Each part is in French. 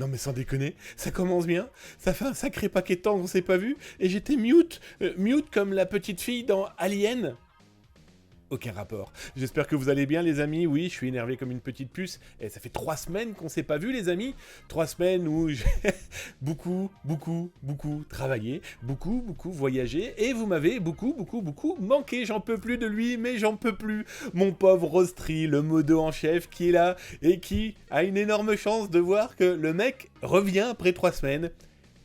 Non mais sans déconner, ça commence bien, ça fait un sacré paquet de temps qu'on s'est pas vu, et j'étais mute comme la petite fille dans Alien. Aucun rapport. J'espère que vous allez bien les amis, oui, je suis énervé comme une petite puce, et ça fait 3 semaines qu'on s'est pas vu les amis, 3 semaines où j'ai beaucoup travaillé, beaucoup voyagé, et vous m'avez beaucoup manqué, j'en peux plus de lui, mais j'en peux plus. Mon pauvre Rostri, le modo en chef qui est là, et qui a une énorme chance de voir que le mec revient après 3 semaines,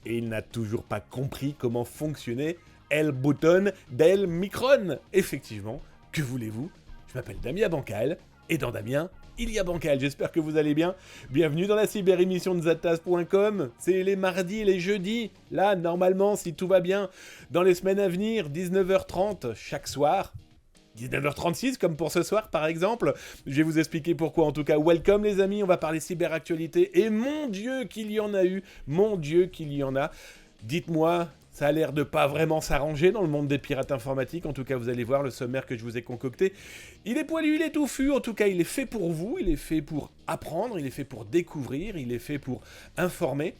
et il n'a toujours pas compris comment fonctionnait El Button del Micron. Effectivement, que voulez-vous? Je m'appelle Damien Bancal, et dans Damien, il y a Bancal. J'espère que vous allez bien. Bienvenue dans la cyber-émission de Zataz.com. C'est les mardis et les jeudis. Là, normalement, si tout va bien, dans les semaines à venir, 19h30 chaque soir. 19h36 comme pour ce soir par exemple. Je vais vous expliquer pourquoi. En tout cas, welcome les amis, on va parler cyberactualité. Et mon Dieu qu'il y en a eu. Mon Dieu qu'il y en a. Dites-moi, ça a l'air de pas vraiment s'arranger dans le monde des pirates informatiques. En tout cas, vous allez voir le sommaire que je vous ai concocté. Il est poilu, il est touffu. En tout cas, il est fait pour vous. Il est fait pour apprendre. Il est fait pour découvrir. Il est fait pour informer.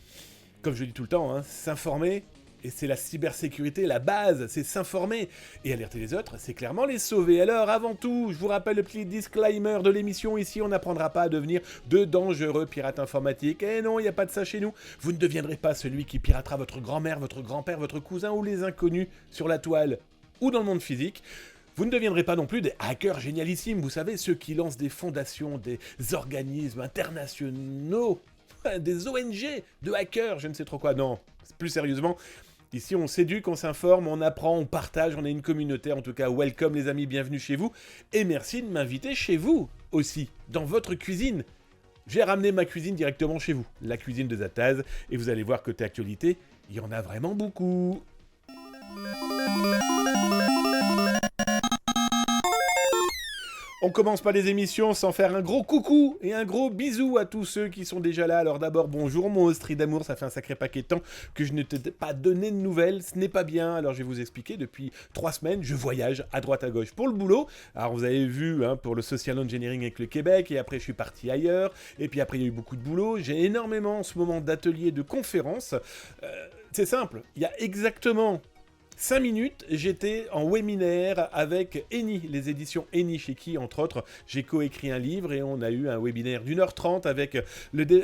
Comme je dis tout le temps, hein, s'informer. Et c'est la cybersécurité, la base, c'est s'informer. Et alerter les autres, c'est clairement les sauver. Alors, avant tout, je vous rappelle le petit disclaimer de l'émission. Ici, on n'apprendra pas à devenir de dangereux pirates informatiques. Et non, il n'y a pas de ça chez nous. Vous ne deviendrez pas celui qui piratera votre grand-mère, votre grand-père, votre cousin ou les inconnus sur la toile ou dans le monde physique. Vous ne deviendrez pas non plus des hackers génialissimes. Vous savez, ceux qui lancent des fondations, des organismes internationaux, des ONG de hackers, je ne sais trop quoi. Non, plus sérieusement... Ici, on s'éduque, on s'informe, on apprend, on partage, on est une communauté. En tout cas, welcome les amis, bienvenue chez vous. Et merci de m'inviter chez vous aussi, dans votre cuisine. J'ai ramené ma cuisine directement chez vous, la cuisine de Zataz. Et vous allez voir côté actualité, il y en a vraiment beaucoup. On commence pas les émissions sans faire un gros coucou et un gros bisou à tous ceux qui sont déjà là. Alors d'abord, bonjour mon Ostri d'amour, ça fait un sacré paquet de temps que je ne t'ai pas donné de nouvelles, ce n'est pas bien. Alors je vais vous expliquer, depuis 3 semaines, je voyage à droite à gauche pour le boulot. Alors vous avez vu, hein, pour le social engineering avec le Québec, et après je suis parti ailleurs, et puis après il y a eu beaucoup de boulot. J'ai énormément en ce moment d'ateliers, de conférences. C'est simple, il y a exactement 5 minutes, j'étais en webinaire avec Eni, les éditions Eni, chez qui, entre autres, j'ai coécrit un livre et on a eu un webinaire d'1h30 avec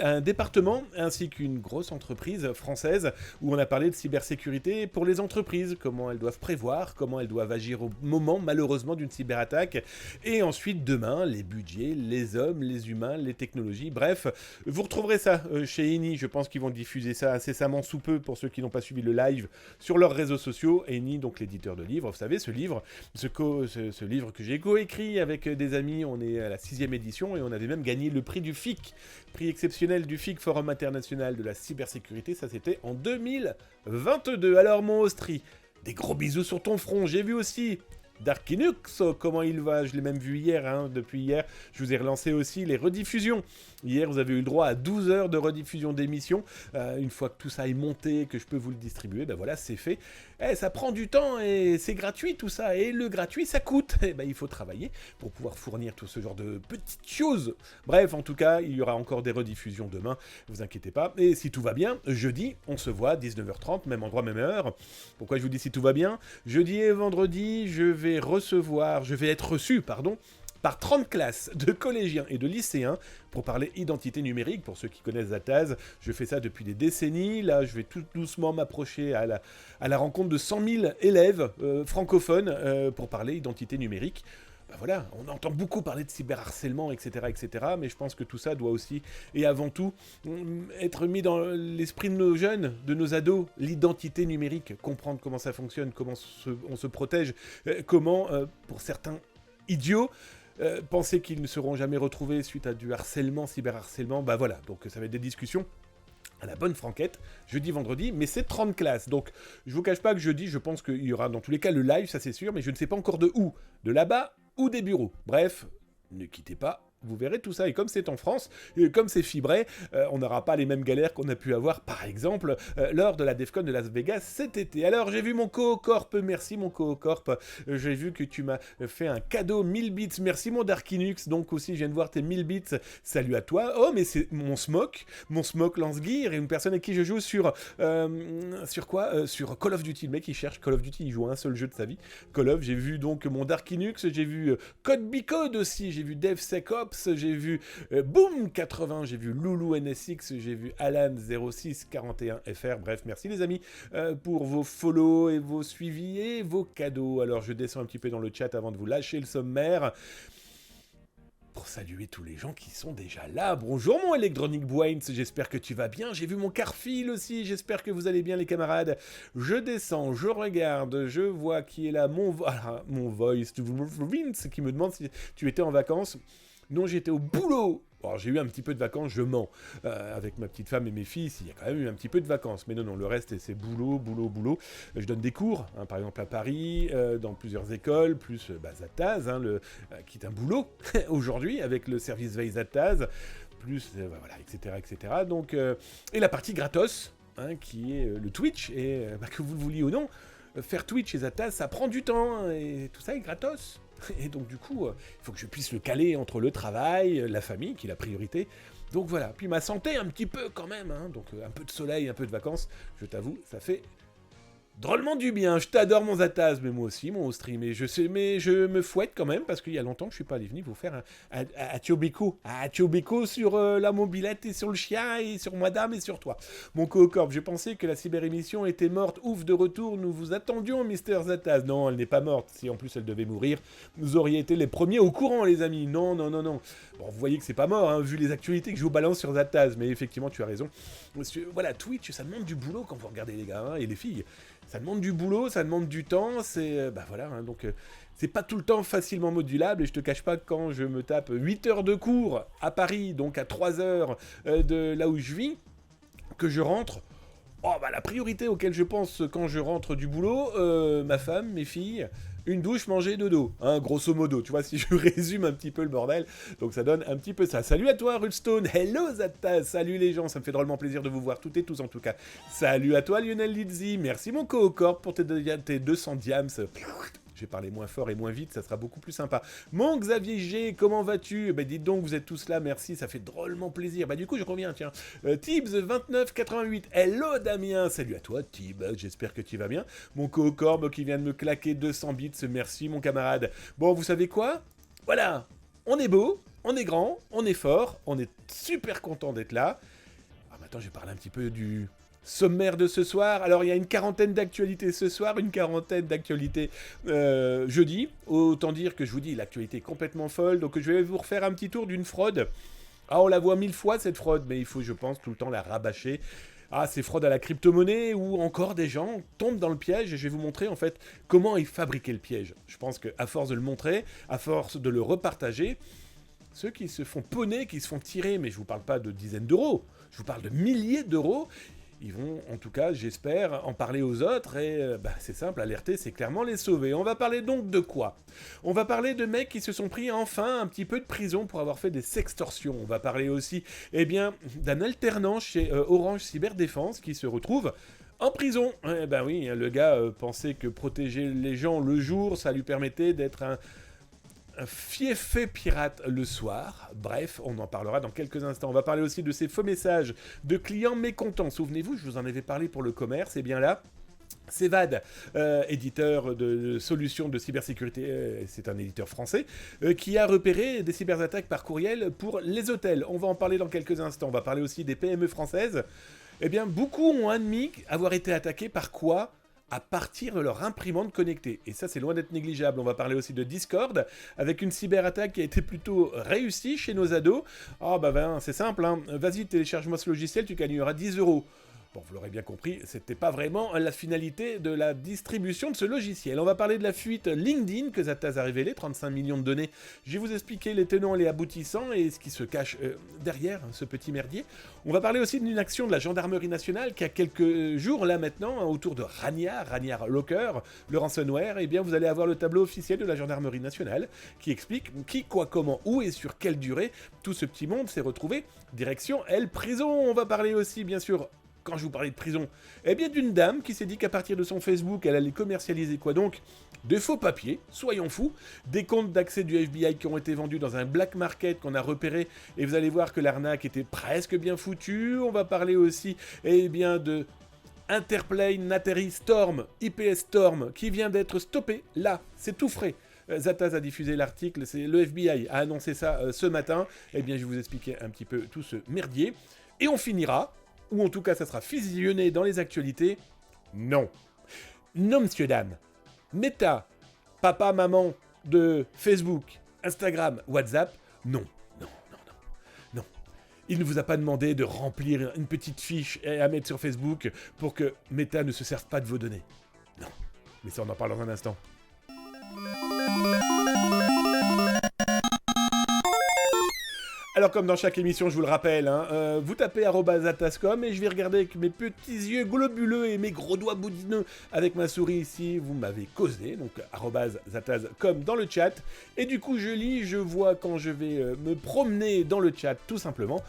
un département ainsi qu'une grosse entreprise française où on a parlé de cybersécurité pour les entreprises, comment elles doivent prévoir, comment elles doivent agir au moment, malheureusement, d'une cyberattaque. Et ensuite, demain, les budgets, les hommes, les humains, les technologies, bref, vous retrouverez ça chez Eni. Je pense qu'ils vont diffuser ça incessamment sous peu pour ceux qui n'ont pas suivi le live sur leurs réseaux sociaux. Eni, donc l'éditeur de livres, vous savez, ce livre que j'ai coécrit avec des amis, on est à la 6e édition et on avait même gagné le prix du FIC, prix exceptionnel du FIC, Forum International de la Cybersécurité, ça c'était en 2022. Alors mon Ostri, des gros bisous sur ton front, j'ai vu aussi Darkinux, comment il va? Je l'ai même vu hier, hein, depuis hier, je vous ai relancé aussi les rediffusions. Hier, vous avez eu le droit à 12 heures de rediffusion d'émissions. Une fois que tout ça est monté, que je peux vous le distribuer, ben voilà, c'est fait. Ça prend du temps et c'est gratuit tout ça. Et le gratuit, ça coûte. Ben, il faut travailler pour pouvoir fournir tout ce genre de petites choses. Bref, en tout cas, il y aura encore des rediffusions demain. Ne vous inquiétez pas. Et si tout va bien, jeudi, on se voit 19h30, même endroit, même heure. Pourquoi je vous dis si tout va bien? Jeudi et vendredi, je vais être reçu, par 30 classes de collégiens et de lycéens pour parler identité numérique. Pour ceux qui connaissent Zataz, je fais ça depuis des décennies. Là, je vais tout doucement m'approcher à la rencontre de 100 000 élèves francophones pour parler identité numérique. Ben voilà, on entend beaucoup parler de cyberharcèlement, etc., mais je pense que tout ça doit aussi, et avant tout, être mis dans l'esprit de nos jeunes, de nos ados, l'identité numérique, comprendre comment ça fonctionne, comment on se protège, comment, pour certains idiots, penser qu'ils ne seront jamais retrouvés suite à du harcèlement, cyberharcèlement, bah voilà, donc ça va être des discussions à la bonne franquette, jeudi, vendredi, mais c'est 30 classes, donc je vous cache pas que jeudi, je pense qu'il y aura dans tous les cas le live, ça c'est sûr, mais je ne sais pas encore de où, de là-bas ou des bureaux, bref, ne quittez pas, Vous verrez tout ça. Et comme c'est en France, comme c'est fibré, on n'aura pas les mêmes galères qu'on a pu avoir, par exemple, lors de la DEFCON de Las Vegas cet été. Alors, j'ai vu mon Coocorp. Merci, mon Coocorp. J'ai vu que tu m'as fait un cadeau 1000 bits. Merci, mon Darkinux. Donc, aussi, je viens de voir tes 1000 bits. Salut à toi. Oh, mais c'est mon Smoke Lance-Gear, et une personne avec qui je joue sur quoi sur Call of Duty. Le mec, il cherche Call of Duty. Il joue un seul jeu de sa vie. Call of. J'ai vu donc mon Darkinux. J'ai vu Code Bicode aussi. J'ai vu DevSecOps. J'ai vu Boom80. J'ai vu Loulou NSX. J'ai vu Alan 0641FR. Bref, merci les amis pour vos follow et vos suivis et vos cadeaux. Alors, je descends un petit peu dans le chat avant de vous lâcher le sommaire. Pour saluer tous les gens qui sont déjà là. Bonjour mon Electronic Boines, j'espère que tu vas bien. J'ai vu mon Carfil aussi, j'espère que vous allez bien les camarades. Je descends, je regarde, je vois qui est là. Mon voice, Vince qui me demande si tu étais en vacances. Non, j'étais au boulot. Alors, j'ai eu un petit peu de vacances, je mens. Avec ma petite femme et mes filles, il y a quand même eu un petit peu de vacances. Mais non, le reste, c'est boulot. Je donne des cours, par exemple à Paris, dans plusieurs écoles, plus Zataz, qui est un boulot aujourd'hui, avec le service veille Zataz, plus, voilà, etc. Donc, et la partie gratos, qui est le Twitch, et que vous le vouliez ou non, faire Twitch et Zataz, ça prend du temps, et tout ça est gratos. Et donc du coup, il faut que je puisse le caler entre le travail, la famille, qui est la priorité. Donc voilà, puis ma santé un petit peu quand même, donc un peu de soleil, un peu de vacances, je t'avoue, ça fait drôlement du bien. Je t'adore mon Zataz, mais moi aussi, mon stream, et je me fouette quand même, parce qu'il y a longtemps que je suis pas allé venir vous faire un Atiobeco sur la mobilette, et sur le chien, et sur madame, et sur toi. Mon Coocorp, j'ai pensé que la cyber-émission était morte, ouf, de retour, nous vous attendions, Mister Zataz. Non, elle n'est pas morte, si en plus elle devait mourir, vous auriez été les premiers au courant, les amis. Non. Bon, vous voyez que c'est pas mort, vu les actualités que je vous balance sur Zataz, mais effectivement, tu as raison. Voilà, Twitch, ça demande du boulot quand vous regardez les gars, et les filles. Ça demande du boulot, ça demande du temps, c'est... voilà, donc c'est pas tout le temps facilement modulable, et je te cache pas que quand je me tape 8 heures de cours à Paris, donc à 3 heures de là où je vis, que je rentre, la priorité auquel je pense quand je rentre du boulot, ma femme, mes filles... Une douche, manger, dodo, grosso modo, tu vois, si je résume un petit peu le bordel, donc ça donne un petit peu ça. Salut à toi, Rulstone, hello Zata, salut les gens, ça me fait drôlement plaisir de vous voir toutes et tous en tout cas. Salut à toi, Lionel Lidzi, merci mon Coocorp pour tes 200 diams. Je vais parler moins fort et moins vite, ça sera beaucoup plus sympa. Mon Xavier G, comment vas-tu ? Dites donc, vous êtes tous là, merci, ça fait drôlement plaisir. Du coup, je reviens, tiens. Tibbs2988, hello Damien, salut à toi, Tibbs, j'espère que tu vas bien. Mon Coocorp qui vient de me claquer 200 bits, merci mon camarade. Bon, vous savez quoi ? Voilà, on est beau, on est grand, on est fort, on est super content d'être là. Maintenant, je vais parler un petit peu du... sommaire de ce soir. Alors il y a une quarantaine d'actualités ce soir, une quarantaine d'actualités jeudi. Autant dire que je vous dis, l'actualité est complètement folle. Donc je vais vous refaire un petit tour d'une fraude. On la voit 1000 fois cette fraude, mais il faut, je pense, tout le temps la rabâcher. C'est fraude à la crypto-monnaie, où encore des gens tombent dans le piège, et je vais vous montrer en fait comment ils fabriquaient le piège. Je pense qu'à force de le montrer, à force de le repartager, ceux qui se font poney, qui se font tirer, mais je vous parle pas de dizaines d'euros, je vous parle de milliers d'euros, ils vont, en tout cas, j'espère, en parler aux autres, et c'est simple, alerter, c'est clairement les sauver. On va parler donc de quoi ? On va parler de mecs qui se sont pris enfin un petit peu de prison pour avoir fait des sextorsions. On va parler aussi, d'un alternant chez Orange Cyberdéfense qui se retrouve en prison. Oui, le gars pensait que protéger les gens le jour, ça lui permettait d'être un fiefé pirate le soir. Bref, on en parlera dans quelques instants. On va parler aussi de ces faux messages de clients mécontents. Souvenez-vous, je vous en avais parlé pour le commerce, et bien là, Cevad, éditeur de solutions de cybersécurité, c'est un éditeur français, qui a repéré des cyberattaques par courriel pour les hôtels. On va en parler dans quelques instants. On va parler aussi des PME françaises. Beaucoup ont admis avoir été attaqués par quoi ? À partir de leur imprimante connectée. Et ça, c'est loin d'être négligeable. On va parler aussi de Discord, avec une cyberattaque qui a été plutôt réussie chez nos ados. C'est simple, vas-y, télécharge-moi ce logiciel, tu gagneras 10 euros. Bon, vous l'aurez bien compris, c'était pas vraiment la finalité de la distribution de ce logiciel. On va parler de la fuite LinkedIn que Zataz a révélée, 35 millions de données. Je vais vous expliquer les tenants et les aboutissants et ce qui se cache derrière ce petit merdier. On va parler aussi d'une action de la gendarmerie nationale qui a quelques jours là maintenant autour de Raniar Locker, le ransomware. Et bien vous allez avoir le tableau officiel de la gendarmerie nationale qui explique qui, quoi, comment, où et sur quelle durée tout ce petit monde s'est retrouvé direction prison. On va parler aussi bien sûr, quand je vous parlais de prison, eh bien d'une dame qui s'est dit qu'à partir de son Facebook, elle allait commercialiser quoi donc? De faux papiers, soyons fous, des comptes d'accès du FBI qui ont été vendus dans un black market qu'on a repéré, et vous allez voir que l'arnaque était presque bien foutue. On va parler aussi, eh bien, de Interplane Nateri Storm, IPS Storm, qui vient d'être stoppé, là, c'est tout frais. Zataz a diffusé l'article, c'est le FBI a annoncé ça ce matin. Eh bien, je vais vous expliquer un petit peu tout ce merdier. Et on finira, ou en tout cas ça sera fusionné dans les actualités. Non, monsieur, dame, Meta, papa, maman de Facebook, Instagram, WhatsApp, non. Il ne vous a pas demandé de remplir une petite fiche à mettre sur Facebook pour que Meta ne se serve pas de vos données. Non, mais ça on en parle dans un instant. Alors comme dans chaque émission, je vous le rappelle, vous tapez @zatascom et je vais regarder avec mes petits yeux globuleux et mes gros doigts boudineux avec ma souris ici, vous m'avez causé, donc @zatascom dans le chat. Et du coup je lis, je vois quand je vais me promener dans le chat tout simplement.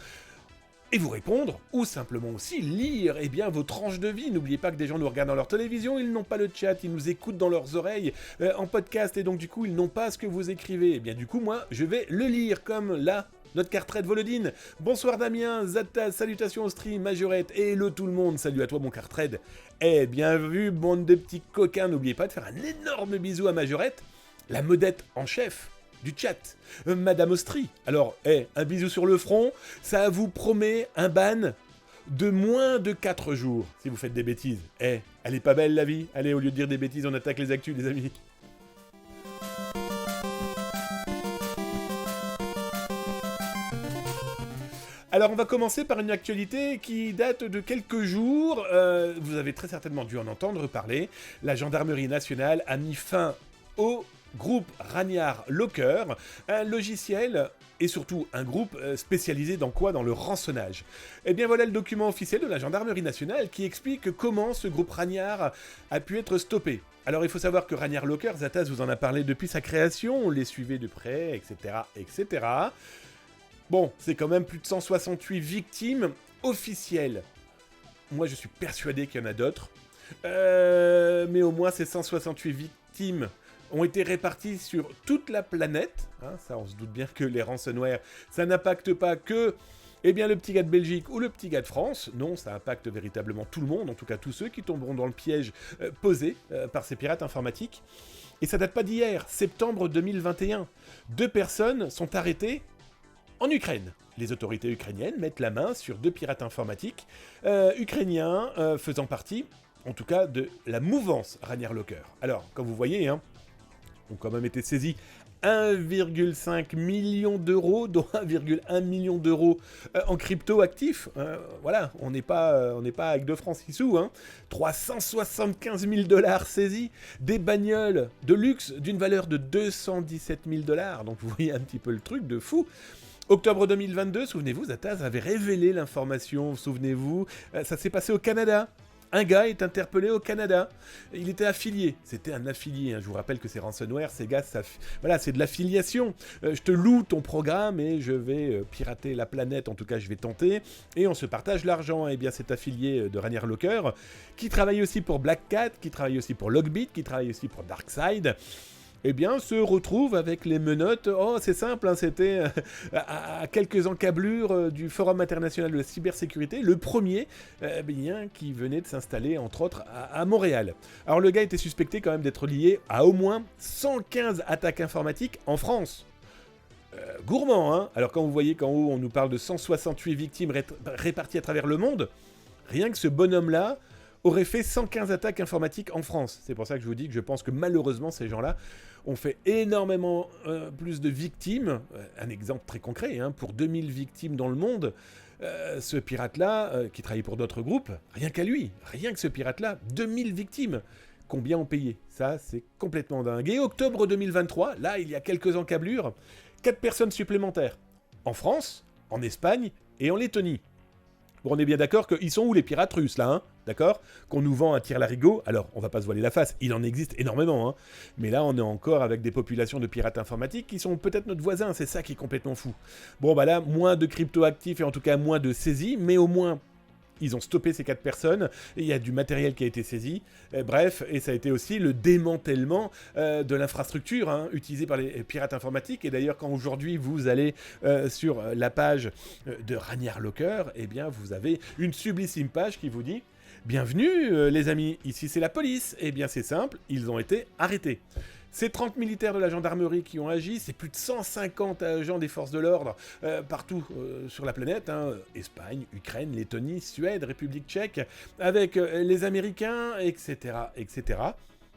Et vous répondre, ou simplement aussi lire vos tranches de vie. N'oubliez pas que des gens nous regardent dans leur télévision, ils n'ont pas le chat, ils nous écoutent dans leurs oreilles en podcast, et donc du coup ils n'ont pas ce que vous écrivez. Et bien du coup moi je vais le lire comme là. Notre Cartrade Volodine. Bonsoir Damien, Zataz, salutations au stream, Majorette, et hello tout le monde, salut à toi mon Cartrade. Eh bien vu, bande de petits coquins, n'oubliez pas de faire un énorme bisou à Majorette, la modette en chef du chat, Madame Ostri. Alors, un bisou sur le front, ça vous promet un ban de moins de 4 jours, si vous faites des bêtises. Elle est pas belle la vie. Allez, au lieu de dire des bêtises, on attaque les actus les amis. Alors on va commencer par une actualité qui date de quelques jours, vous avez très certainement dû en entendre parler. La gendarmerie nationale a mis fin au groupe Raniar Locker, un logiciel et surtout un groupe spécialisé dans quoi? Dans le rançonnage. Et bien voilà le document officiel de la gendarmerie nationale qui explique comment ce groupe Raniar a pu être stoppé. Alors il faut savoir que Raniar Locker, Zataz vous en a parlé depuis sa création, on les suivait de près, etc., etc. Bon, c'est quand même plus de 168 victimes officielles. Moi, je suis persuadé qu'il y en a d'autres. Mais au moins, ces 168 victimes ont été réparties sur toute la planète. Ça, on se doute bien que les ransomware, ça n'impacte pas que le petit gars de Belgique ou le petit gars de France. Non, ça impacte véritablement tout le monde, en tout cas tous ceux qui tomberont dans le piège posé par ces pirates informatiques. Et ça date pas d'hier, septembre 2021. 2 personnes sont arrêtées en Ukraine. Les autorités ukrainiennes mettent la main sur 2 pirates informatiques ukrainiens faisant partie, en tout cas, de la mouvance Raniar Locker. Alors, comme vous voyez, ont quand même été saisis 1,5 million d'euros, dont 1,1 million d'euros en crypto actifs. Voilà, on n'est pas avec de francs 6 sous. 375 000 $ saisis, des bagnoles de luxe d'une valeur de 217 000 $. Donc vous voyez un petit peu le truc de fou. Octobre 2022, souvenez-vous, Zataz avait révélé l'information, souvenez-vous, ça s'est passé au Canada. Un gars est interpellé au Canada. Il était affilié. C'était un affilié. Je vous rappelle que c'est ransomware, ces gars, voilà, c'est de l'affiliation. Je te loue ton programme et je vais pirater la planète. En tout cas, je vais tenter. Et on se partage l'argent. Et bien, cet affilié de Raniar Locker, qui travaille aussi pour Black Cat, qui travaille aussi pour Logbit, qui travaille aussi pour Darkside, se retrouve avec les menottes. Oh, c'est simple, c'était à quelques encablures du Forum international de la cybersécurité, le premier qui venait de s'installer, entre autres, à Montréal. Alors, le gars était suspecté quand même d'être lié à au moins 115 attaques informatiques en France. Gourmand, Alors, quand vous voyez qu'en haut, on nous parle de 168 victimes réparties à travers le monde, rien que ce bonhomme-là aurait fait 115 attaques informatiques en France. C'est pour ça que je vous dis que je pense que malheureusement, ces gens-là ont fait énormément plus de victimes. Un exemple très concret, pour 2000 victimes dans le monde, Ce pirate-là, qui travaille pour d'autres groupes, rien qu'à lui, rien que ce pirate-là, 2000 victimes. Combien ont payé? Ça, c'est complètement dingue. Et octobre 2023, là, il y a quelques encablures, 4 personnes supplémentaires. En France, en Espagne et en Lettonie. Bon, on est bien d'accord qu'ils sont où les pirates russes, là, hein? D'accord? Qu'on nous vend un tire-larigot. Alors, on va pas se voiler la face, il en existe énormément, hein. Mais là, on est encore avec des populations de pirates informatiques qui sont peut-être notre voisin, c'est ça qui est complètement fou. Bon, bah là, moins de crypto-actifs et en tout cas moins de saisies, mais au moins... Ils ont stoppé ces 4 personnes, et il y a du matériel qui a été saisi, bref, et ça a été aussi le démantèlement de l'infrastructure utilisée par les pirates informatiques, et d'ailleurs quand aujourd'hui vous allez sur la page de Ranière Locker, eh bien vous avez une sublissime page qui vous dit « Bienvenue les amis, ici c'est la police », eh bien c'est simple, ils ont été arrêtés. C'est 30 militaires de la gendarmerie qui ont agi, c'est plus de 150 agents des forces de l'ordre partout sur la planète, Espagne, Ukraine, Lettonie, Suède, République tchèque, avec les Américains, etc., etc.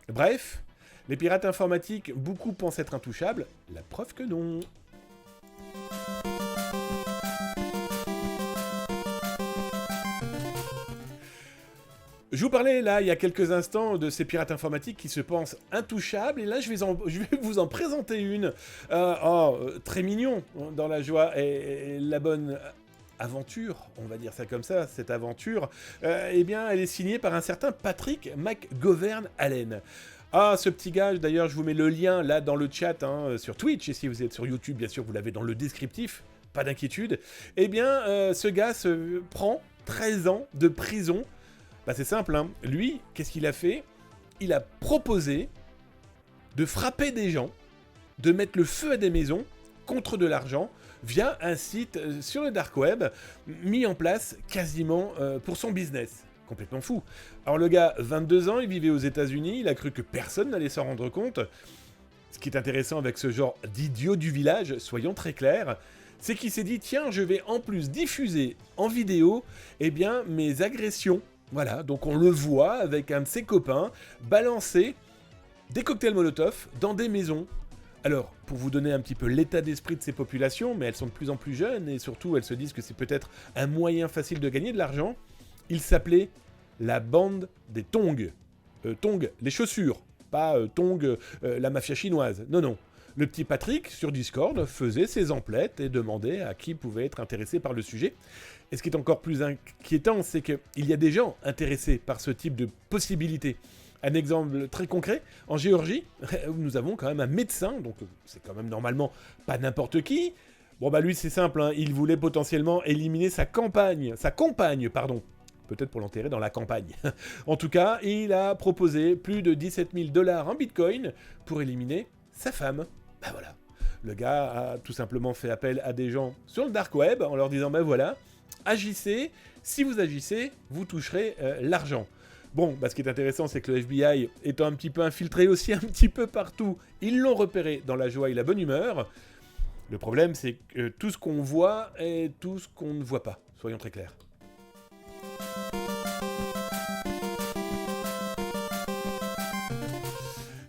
Bref, les pirates informatiques, beaucoup pensent être intouchables, la preuve que non. Je vous parlais là, il y a quelques instants, de ces pirates informatiques qui se pensent intouchables, et là je vais vous en présenter une. Très mignon, dans la joie et la bonne aventure, on va dire ça comme ça, cette aventure, eh bien elle est signée par un certain Patrick McGovern-Allen. Ah, ce petit gars, d'ailleurs je vous mets le lien là dans le chat sur Twitch, et si vous êtes sur YouTube, bien sûr vous l'avez dans le descriptif, pas d'inquiétude. Eh bien, ce gars se prend 13 ans de prison. Bah c'est simple, hein. Lui, qu'est-ce qu'il a fait? Il a proposé de frapper des gens, de mettre le feu à des maisons contre de l'argent via un site sur le dark web mis en place quasiment pour son business. Complètement fou. Alors le gars, 22 ans, il vivait aux États-Unis, il a cru que personne n'allait s'en rendre compte. Ce qui est intéressant avec ce genre d'idiot du village, soyons très clairs, c'est qu'il s'est dit, tiens, je vais en plus diffuser en vidéo, eh bien, mes agressions. Voilà, donc on le voit avec un de ses copains balancer des cocktails Molotov dans des maisons. Alors, pour vous donner un petit peu l'état d'esprit de ces populations, mais elles sont de plus en plus jeunes, et surtout elles se disent que c'est peut-être un moyen facile de gagner de l'argent, il s'appelait la bande des tongs. Tongs, les chaussures, pas tongs, la mafia chinoise, non, non. Le petit Patrick, sur Discord, faisait ses emplettes et demandait à qui pouvait être intéressé par le sujet. Et ce qui est encore plus inquiétant, c'est qu'il y a des gens intéressés par ce type de possibilités. Un exemple très concret, en Géorgie, nous avons quand même un médecin, donc c'est quand même normalement pas n'importe qui. Bon bah lui c'est simple, il voulait potentiellement éliminer sa compagne, peut-être pour l'enterrer dans la campagne. En tout cas, il a proposé plus de 17 000 $ en bitcoin pour éliminer sa femme. Bah voilà, le gars a tout simplement fait appel à des gens sur le dark web en leur disant, bah voilà, agissez, si vous agissez, vous toucherez l'argent. Bon, bah ce qui est intéressant, c'est que le FBI, étant un petit peu infiltré aussi un petit peu partout, ils l'ont repéré dans la joie et la bonne humeur. Le problème, c'est que tout ce qu'on voit est tout ce qu'on ne voit pas, soyons très clairs.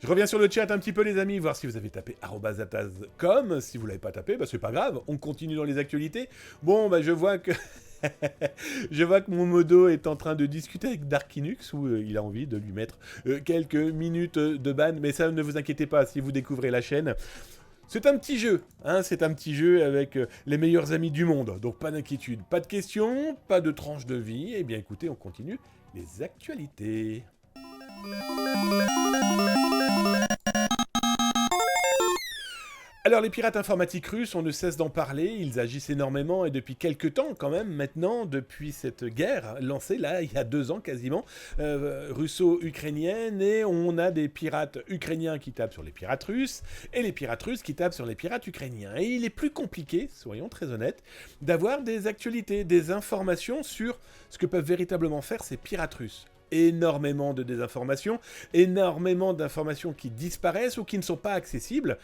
Je reviens sur le chat un petit peu les amis, voir si vous avez tapé @ataz.com. Si vous l'avez pas tapé, bah c'est pas grave, on continue dans les actualités. Bon, bah je vois que mon modo est en train de discuter avec Darkinux, où il a envie de lui mettre quelques minutes de ban, mais ça ne vous inquiétez pas si vous découvrez la chaîne. C'est un petit jeu, c'est un petit jeu avec les meilleurs amis du monde, donc pas d'inquiétude, pas de questions, pas de tranche de vie, et bien écoutez, on continue les actualités. Alors les pirates informatiques russes, on ne cesse d'en parler, ils agissent énormément et depuis quelques temps quand même maintenant, depuis cette guerre lancée là il y a 2 ans quasiment, russo-ukrainienne, et on a des pirates ukrainiens qui tapent sur les pirates russes et les pirates russes qui tapent sur les pirates ukrainiens. Et il est plus compliqué, soyons très honnêtes, d'avoir des actualités, des informations sur ce que peuvent véritablement faire ces pirates russes. Énormément de désinformation, énormément d'informations qui disparaissent ou qui ne sont pas accessibles.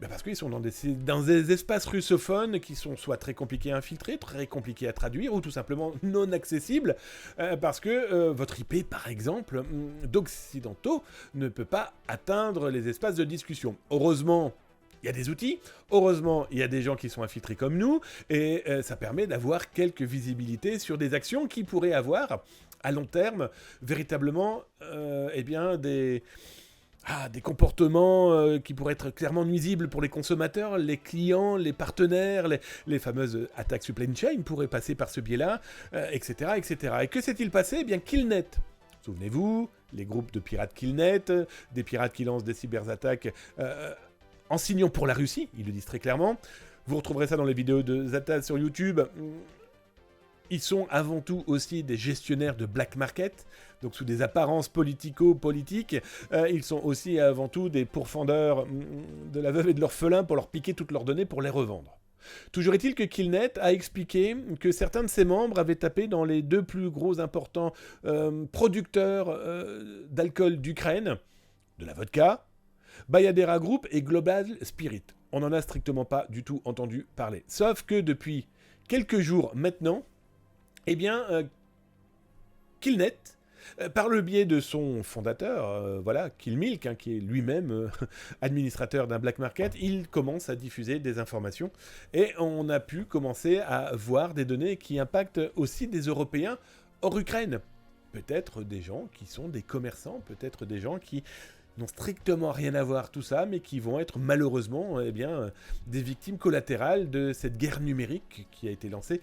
Parce qu'ils sont dans des espaces russophones qui sont soit très compliqués à infiltrer, très compliqués à traduire, ou tout simplement non accessibles, parce que votre IP, par exemple, d'occidentaux, ne peut pas atteindre les espaces de discussion. Heureusement, Il y a des outils, heureusement il y a des gens qui sont infiltrés comme nous, et ça permet d'avoir quelques visibilités sur des actions qui pourraient avoir, à long terme, véritablement eh bien, des comportements qui pourraient être clairement nuisibles pour les consommateurs, les clients, les partenaires, les fameuses attaques supply chain pourraient passer par ce biais-là, etc., etc. Et que s'est-il passé? Eh bien, Killnet. Souvenez-vous, les groupes de pirates Killnet, des pirates qui lancent des cyberattaques en signant pour la Russie, ils le disent très clairement. Vous retrouverez ça dans les vidéos de Zata sur YouTube. Ils sont avant tout aussi des gestionnaires de black market, donc sous des apparences politico-politiques. Ils sont aussi avant tout des pourfendeurs de la veuve et de l'orphelin pour leur piquer toutes leurs données pour les revendre. Toujours est-il que Killnet a expliqué que certains de ses membres avaient tapé dans les 2 plus gros importants producteurs d'alcool d'Ukraine, de la vodka, Bayadera Group et Global Spirit. On n'en a strictement pas du tout entendu parler. Sauf que depuis quelques jours maintenant, eh bien, Killnet, par le biais de son fondateur, Killmilk, qui est lui-même administrateur d'un black market, il commence à diffuser des informations. Et on a pu commencer à voir des données qui impactent aussi des Européens hors Ukraine. Peut-être des gens qui sont des commerçants, peut-être des gens qui n'ont strictement rien à voir tout ça, mais qui vont être malheureusement des victimes collatérales de cette guerre numérique qui a été lancée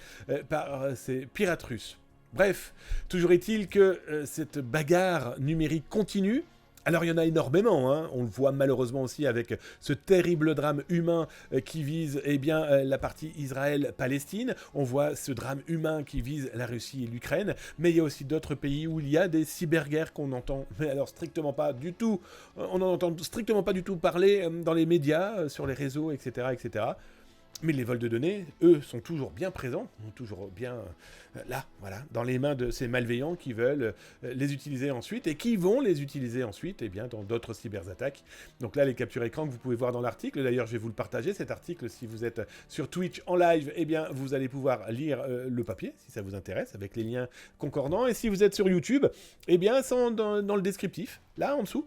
par ces pirates russes. Bref, toujours est-il que cette bagarre numérique continue. Alors il y en a énormément, on le voit malheureusement aussi avec ce terrible drame humain qui vise la partie Israël-Palestine, on voit ce drame humain qui vise la Russie et l'Ukraine, mais il y a aussi d'autres pays où il y a des cyberguerres qu'on entend, mais alors strictement pas du tout, on n'en entend strictement pas du tout parler dans les médias, sur les réseaux, etc., etc. Mais les vols de données, eux, sont toujours bien présents, toujours bien là, voilà, dans les mains de ces malveillants qui veulent les utiliser ensuite et qui vont les utiliser ensuite dans d'autres cyberattaques. Donc là, les captures écran que vous pouvez voir dans l'article, d'ailleurs, je vais vous le partager, cet article, si vous êtes sur Twitch en live, vous allez pouvoir lire le papier, si ça vous intéresse, avec les liens concordants. Et si vous êtes sur YouTube, sont dans le descriptif, là, en dessous,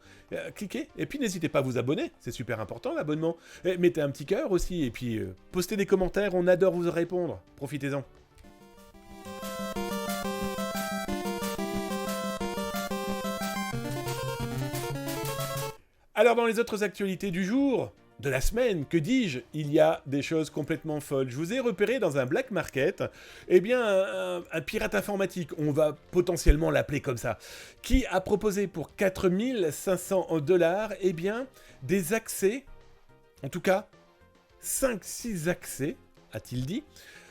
cliquez, et puis n'hésitez pas à vous abonner, c'est super important, l'abonnement. Et mettez un petit cœur aussi, et puis postez des commentaires, on adore vous répondre, profitez-en. Alors dans les autres actualités du jour, de la semaine, que dis-je, il y a des choses complètement folles. Je vous ai repéré dans un black market, un pirate informatique, on va potentiellement l'appeler comme ça, qui a proposé pour 4500 $, des accès, en tout cas 5-6 accès, a-t-il dit,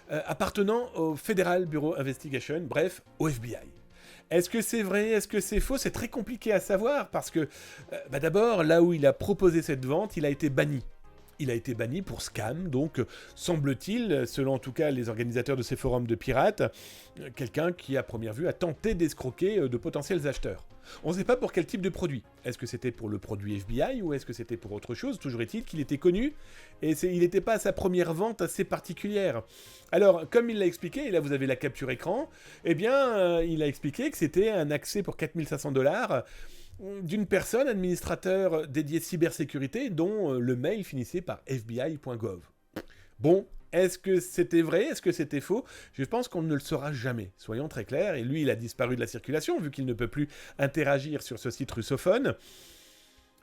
appartenant au Federal Bureau Investigation, bref, au FBI. Est-ce que c'est vrai? Est-ce que c'est faux? C'est très compliqué à savoir parce que, d'abord, là où il a proposé cette vente, il a été banni. Il a été banni pour scam, donc semble-t-il, selon en tout cas les organisateurs de ces forums de pirates, quelqu'un qui à première vue a tenté d'escroquer de potentiels acheteurs. On ne sait pas pour quel type de produit. Est-ce que c'était pour le produit FBI ou est-ce que c'était pour autre chose? Toujours est-il qu'il était connu et il n'était pas à sa première vente assez particulière. Alors, comme il l'a expliqué, et là vous avez la capture écran, il a expliqué que c'était un accès pour 4500 $ d'une personne, administrateur dédié cybersécurité, dont le mail finissait par fbi.gov. Bon, est-ce que c'était vrai? Est-ce que c'était faux? Je pense qu'on ne le saura jamais, soyons très clairs, et lui il a disparu de la circulation, vu qu'il ne peut plus interagir sur ce site russophone.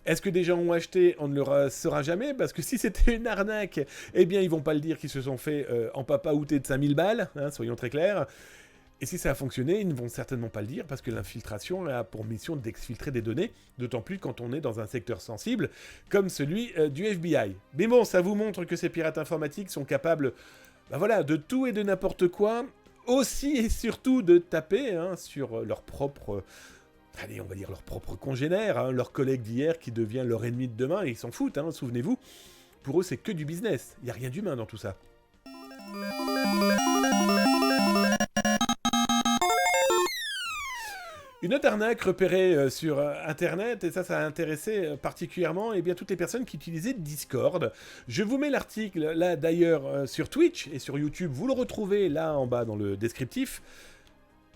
Est-ce que des gens ont acheté? On ne le saura jamais, parce que si c'était une arnaque, ils vont pas le dire qu'ils se sont fait empapaouter de 5000 balles, soyons très clairs. Et si ça a fonctionné, ils ne vont certainement pas le dire, parce que l'infiltration a pour mission d'exfiltrer des données, d'autant plus quand on est dans un secteur sensible, comme celui du FBI. Mais bon, ça vous montre que ces pirates informatiques sont capables, de tout et de n'importe quoi, aussi et surtout de taper sur leur propre... Allez, on va dire leur propre congénère, leur collègue d'hier qui devient leur ennemi de demain, et ils s'en foutent, souvenez-vous. Pour eux, c'est que du business, il n'y a rien d'humain dans tout ça. Une autre arnaque repérée sur Internet, et ça a intéressé particulièrement toutes les personnes qui utilisaient Discord. Je vous mets l'article, là d'ailleurs, sur Twitch et sur YouTube, vous le retrouvez là en bas dans le descriptif.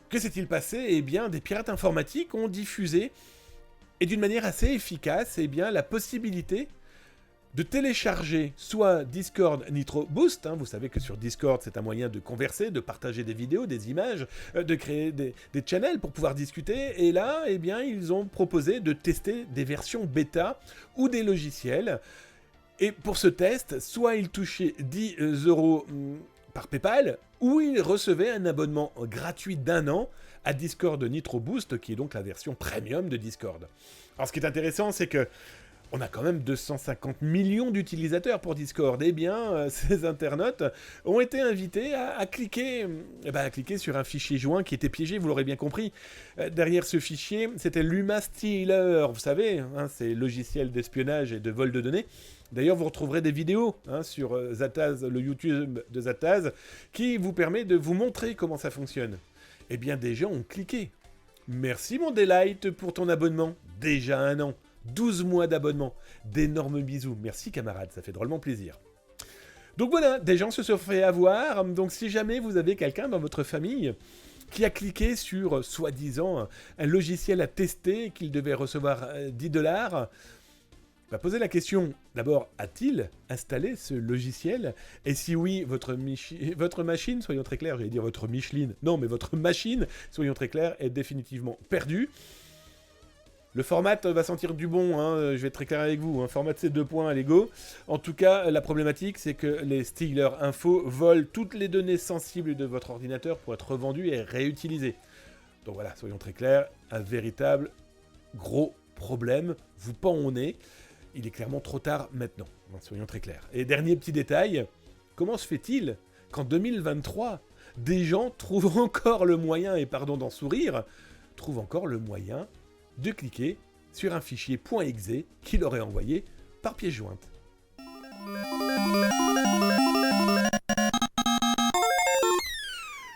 Que s'est-il passé? Des pirates informatiques ont diffusé, et d'une manière assez efficace, la possibilité de télécharger soit Discord Nitro Boost, vous savez que sur Discord c'est un moyen de converser, de partager des vidéos, des images, de créer des channels pour pouvoir discuter, et là, eh bien, ils ont proposé de tester des versions bêta ou des logiciels, et pour ce test, soit ils touchaient 10 € par PayPal, ou ils recevaient un abonnement gratuit d'1 an à Discord Nitro Boost, qui est donc la version premium de Discord. Alors ce qui est intéressant, c'est que on a quand même 250 millions d'utilisateurs pour Discord. Eh bien, ces internautes ont été invités à cliquer sur un fichier joint qui était piégé, vous l'aurez bien compris. Derrière ce fichier, c'était Luma Stealer, vous savez, c'est logiciel d'espionnage et de vol de données. D'ailleurs, vous retrouverez des vidéos sur Zataz, le YouTube de Zataz, qui vous permet de vous montrer comment ça fonctionne. Eh bien, des gens ont cliqué. Merci mon Delight pour ton abonnement. Déjà 1 an. 12 mois d'abonnement. D'énormes bisous. Merci camarades, ça fait drôlement plaisir. Donc voilà, des gens se sont fait avoir. Donc si jamais vous avez quelqu'un dans votre famille qui a cliqué sur, soi-disant, un logiciel à tester, qu'il devait recevoir 10 $, posez la question, d'abord, a-t-il installé ce logiciel? Et si oui, votre machine, soyons très clairs, j'allais dire votre Micheline, non, mais votre machine, soyons très clairs, est définitivement perdue. Le format va sentir du bon, je vais être très clair avec vous, format de ces 2 points à l'ego. En tout cas, la problématique, c'est que les Stealer Info volent toutes les données sensibles de votre ordinateur pour être revendues et réutilisées. Donc voilà, soyons très clairs, un véritable gros problème vous pend au nez. Il est clairement trop tard maintenant, soyons très clairs. Et dernier petit détail, comment se fait-il qu'en 2023, des gens trouvent encore le moyen, et pardon d'en sourire, trouvent encore le moyen de cliquer sur un fichier .exe qu'il aurait envoyé par pièce jointe.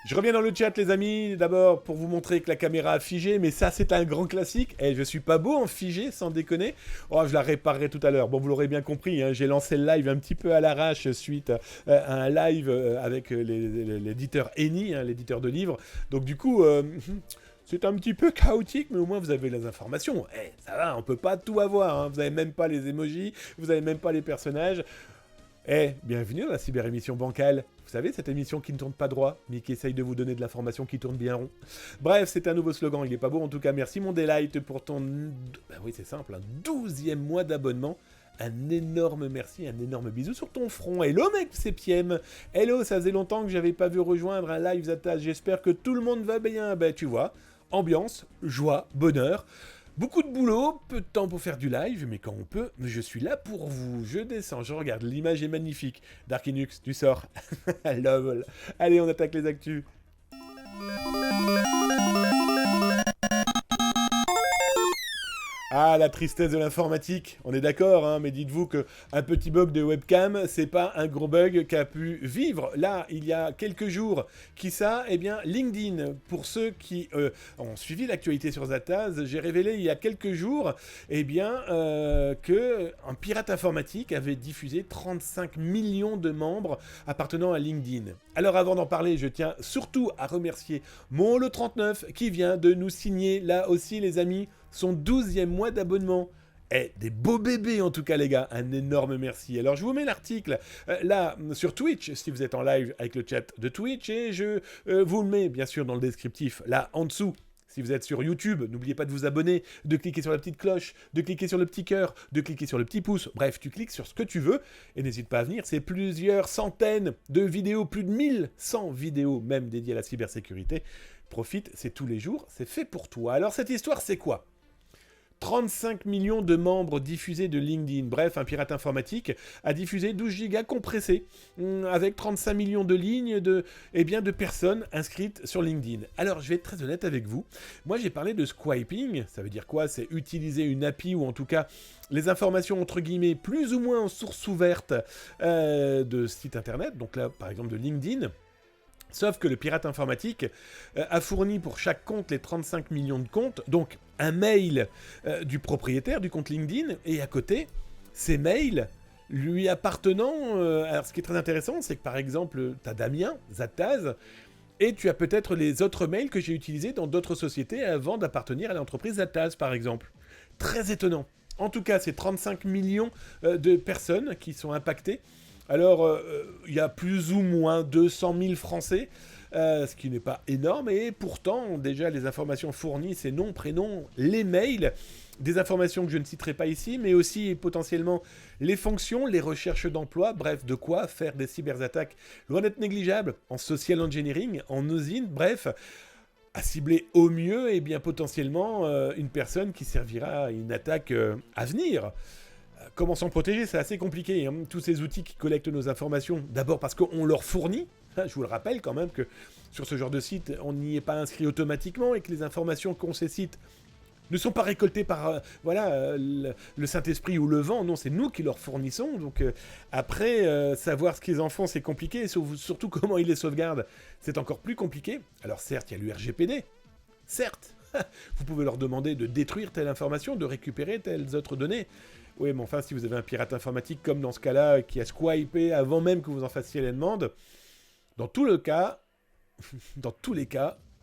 Je reviens dans le chat les amis, d'abord pour vous montrer que la caméra a figé, mais ça c'est un grand classique, et je suis pas beau en figé sans déconner, je la réparerai tout à l'heure, bon vous l'aurez bien compris, j'ai lancé le live un petit peu à l'arrache suite à un live avec l'éditeur Eni, l'éditeur de livres, donc du coup... c'est un petit peu chaotique, mais au moins vous avez les informations. Ça va, on peut pas tout avoir, vous avez même pas les emojis, vous avez même pas les personnages. Bienvenue dans la cyber-émission bancale. Vous savez, cette émission qui ne tourne pas droit, mais qui essaye de vous donner de l'information qui tourne bien rond. Bref, c'est un nouveau slogan, il est pas beau. En tout cas, merci mon Delight pour ton... oui, c'est simple, 12e mois d'abonnement. Un énorme merci, un énorme bisou sur ton front. Hello mec, c'est Piem. Hello, ça faisait longtemps que j'avais pas vu rejoindre un live Zataz. J'espère que tout le monde va bien. Tu vois, ambiance, joie, bonheur. Beaucoup de boulot, peu de temps pour faire du live, mais quand on peut, je suis là pour vous. Je descends, je regarde, l'image est magnifique. Darkinux, tu sors. Lol. Allez, on attaque les actus. Ah, la tristesse de l'informatique, on est d'accord, mais dites-vous qu'un petit bug de webcam, c'est pas un gros bug qu'a pu vivre. Là, il y a quelques jours, qui ça? Eh bien, LinkedIn. Pour ceux qui ont suivi l'actualité sur Zataz, j'ai révélé il y a quelques jours, qu'un pirate informatique avait diffusé 35 millions de membres appartenant à LinkedIn. Alors avant d'en parler, je tiens surtout à remercier mon Holo39 qui vient de nous signer, là aussi les amis, son 12e mois d'abonnement. Des beaux bébés en tout cas les gars, un énorme merci. Alors je vous mets l'article là sur Twitch si vous êtes en live avec le chat de Twitch et je vous le mets bien sûr dans le descriptif là en dessous. Si vous êtes sur YouTube, n'oubliez pas de vous abonner, de cliquer sur la petite cloche, de cliquer sur le petit cœur, de cliquer sur le petit pouce. Bref, tu cliques sur ce que tu veux et n'hésite pas à venir. C'est plusieurs centaines de vidéos, plus de 1100 vidéos même dédiées à la cybersécurité. Profite, c'est tous les jours, c'est fait pour toi. Alors cette histoire, c'est quoi ? 35 millions de membres diffusés de LinkedIn. Bref, un pirate informatique a diffusé 12 gigas compressés avec 35 millions de lignes de personnes inscrites sur LinkedIn. Alors, je vais être très honnête avec vous. Moi, j'ai parlé de squiping. Ça veut dire quoi? C'est utiliser une API ou en tout cas les informations entre guillemets plus ou moins en source ouverte de sites internet. Donc là, par exemple, de LinkedIn. Sauf que le pirate informatique a fourni pour chaque compte les 35 millions de comptes, donc un mail du propriétaire du compte LinkedIn, et à côté, ces mails lui appartenant... alors ce qui est très intéressant, c'est que par exemple, tu as Damien, Zataz, et tu as peut-être les autres mails que j'ai utilisés dans d'autres sociétés avant d'appartenir à l'entreprise Zataz, par exemple. Très étonnant. En tout cas, c'est 35 millions de personnes qui sont impactées. Alors, il y a plus ou moins 200 000 Français, ce qui n'est pas énorme, et pourtant, déjà, les informations fournies, c'est nom, prénom, les mails, des informations que je ne citerai pas ici, mais aussi potentiellement les fonctions, les recherches d'emploi, bref, de quoi faire des cyberattaques loin d'être négligeables, en social engineering, en usine, bref, à cibler au mieux, et bien potentiellement, une personne qui servira à une attaque à venir. Comment s'en protéger? C'est assez compliqué, hein. Tous ces outils qui collectent nos informations, d'abord parce qu'on leur fournit, je vous le rappelle quand même que sur ce genre de site, on n'y est pas inscrit automatiquement et que les informations qu'ont ces sites ne sont pas récoltées par le Saint-Esprit ou le vent, non, c'est nous qui leur fournissons. Donc après, savoir ce qu'ils en font, c'est compliqué, et surtout comment ils les sauvegardent, c'est encore plus compliqué. Alors certes, il y a le RGPD, certes, vous pouvez leur demander de détruire telle information, de récupérer telles autres données. Oui, mais enfin, si vous avez un pirate informatique, comme dans ce cas-là, qui a swipé avant même que vous en fassiez la demande, dans tous les cas,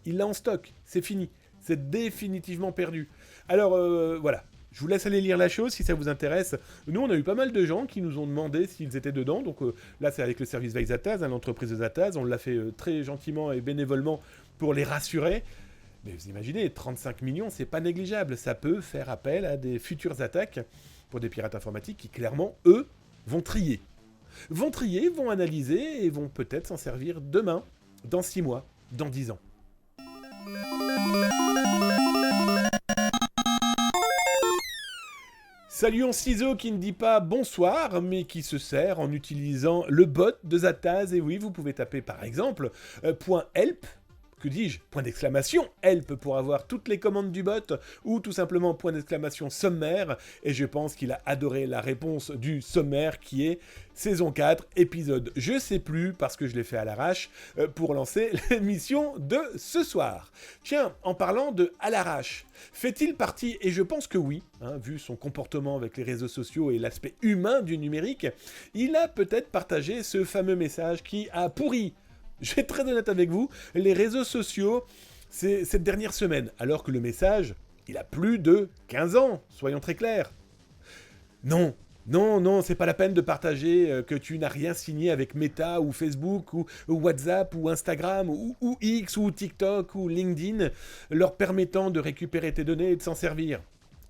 il l'a en stock. C'est fini. C'est définitivement perdu. Alors, voilà. Je vous laisse aller lire la chose si ça vous intéresse. Nous, on a eu pas mal de gens qui nous ont demandé s'ils étaient dedans. Donc là, c'est avec le service Veille Zataz, l'entreprise de Zataz. On l'a fait très gentiment et bénévolement pour les rassurer. Mais vous imaginez, 35 millions, c'est pas négligeable. Ça peut faire appel à des futures attaques pour des pirates informatiques qui, clairement, eux, vont trier. Vont analyser et vont peut-être s'en servir demain, dans 6 mois, dans 10 ans. Saluons Ciseaux qui ne dit pas bonsoir, mais qui se sert en utilisant le bot de Zataz. Et oui, vous pouvez taper par exemple .help, que dis-je, point d'exclamation, help pour avoir toutes les commandes du bot, ou tout simplement point d'exclamation sommaire, et je pense qu'il a adoré la réponse du sommaire qui est saison 4, épisode je sais plus, parce que je l'ai fait à l'arrache, pour lancer l'émission de ce soir. Tiens, en parlant de à l'arrache, fait-il partie, et je pense que oui, hein, vu son comportement avec les réseaux sociaux et l'aspect humain du numérique, il a peut-être partagé ce fameux message qui a pourri, je vais être très honnête avec vous, les réseaux sociaux, c'est cette dernière semaine, alors que le message, il a plus de 15 ans, soyons très clairs. Non, c'est pas la peine de partager que tu n'as rien signé avec Meta ou Facebook ou WhatsApp ou Instagram ou X ou TikTok ou LinkedIn, leur permettant de récupérer tes données et de s'en servir.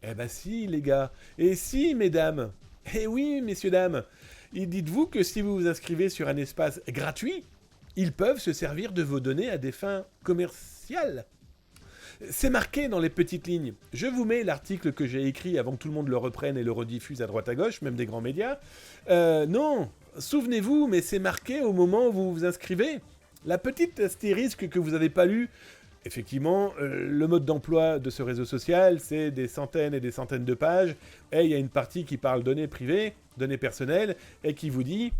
Eh ben si, les gars, et si, mesdames, eh oui, messieurs, dames, et dites-vous que si vous vous inscrivez sur un espace gratuit, ils peuvent se servir de vos données à des fins commerciales. C'est marqué dans les petites lignes. Je vous mets l'article que j'ai écrit avant que tout le monde le reprenne et le rediffuse à droite à gauche, même des grands médias. Non, souvenez-vous, mais c'est marqué au moment où vous vous inscrivez. La petite astérisque que vous n'avez pas lu. Effectivement, le mode d'emploi de ce réseau social, c'est des centaines et des centaines de pages. Et il y a une partie qui parle données privées, données personnelles, et qui vous dit...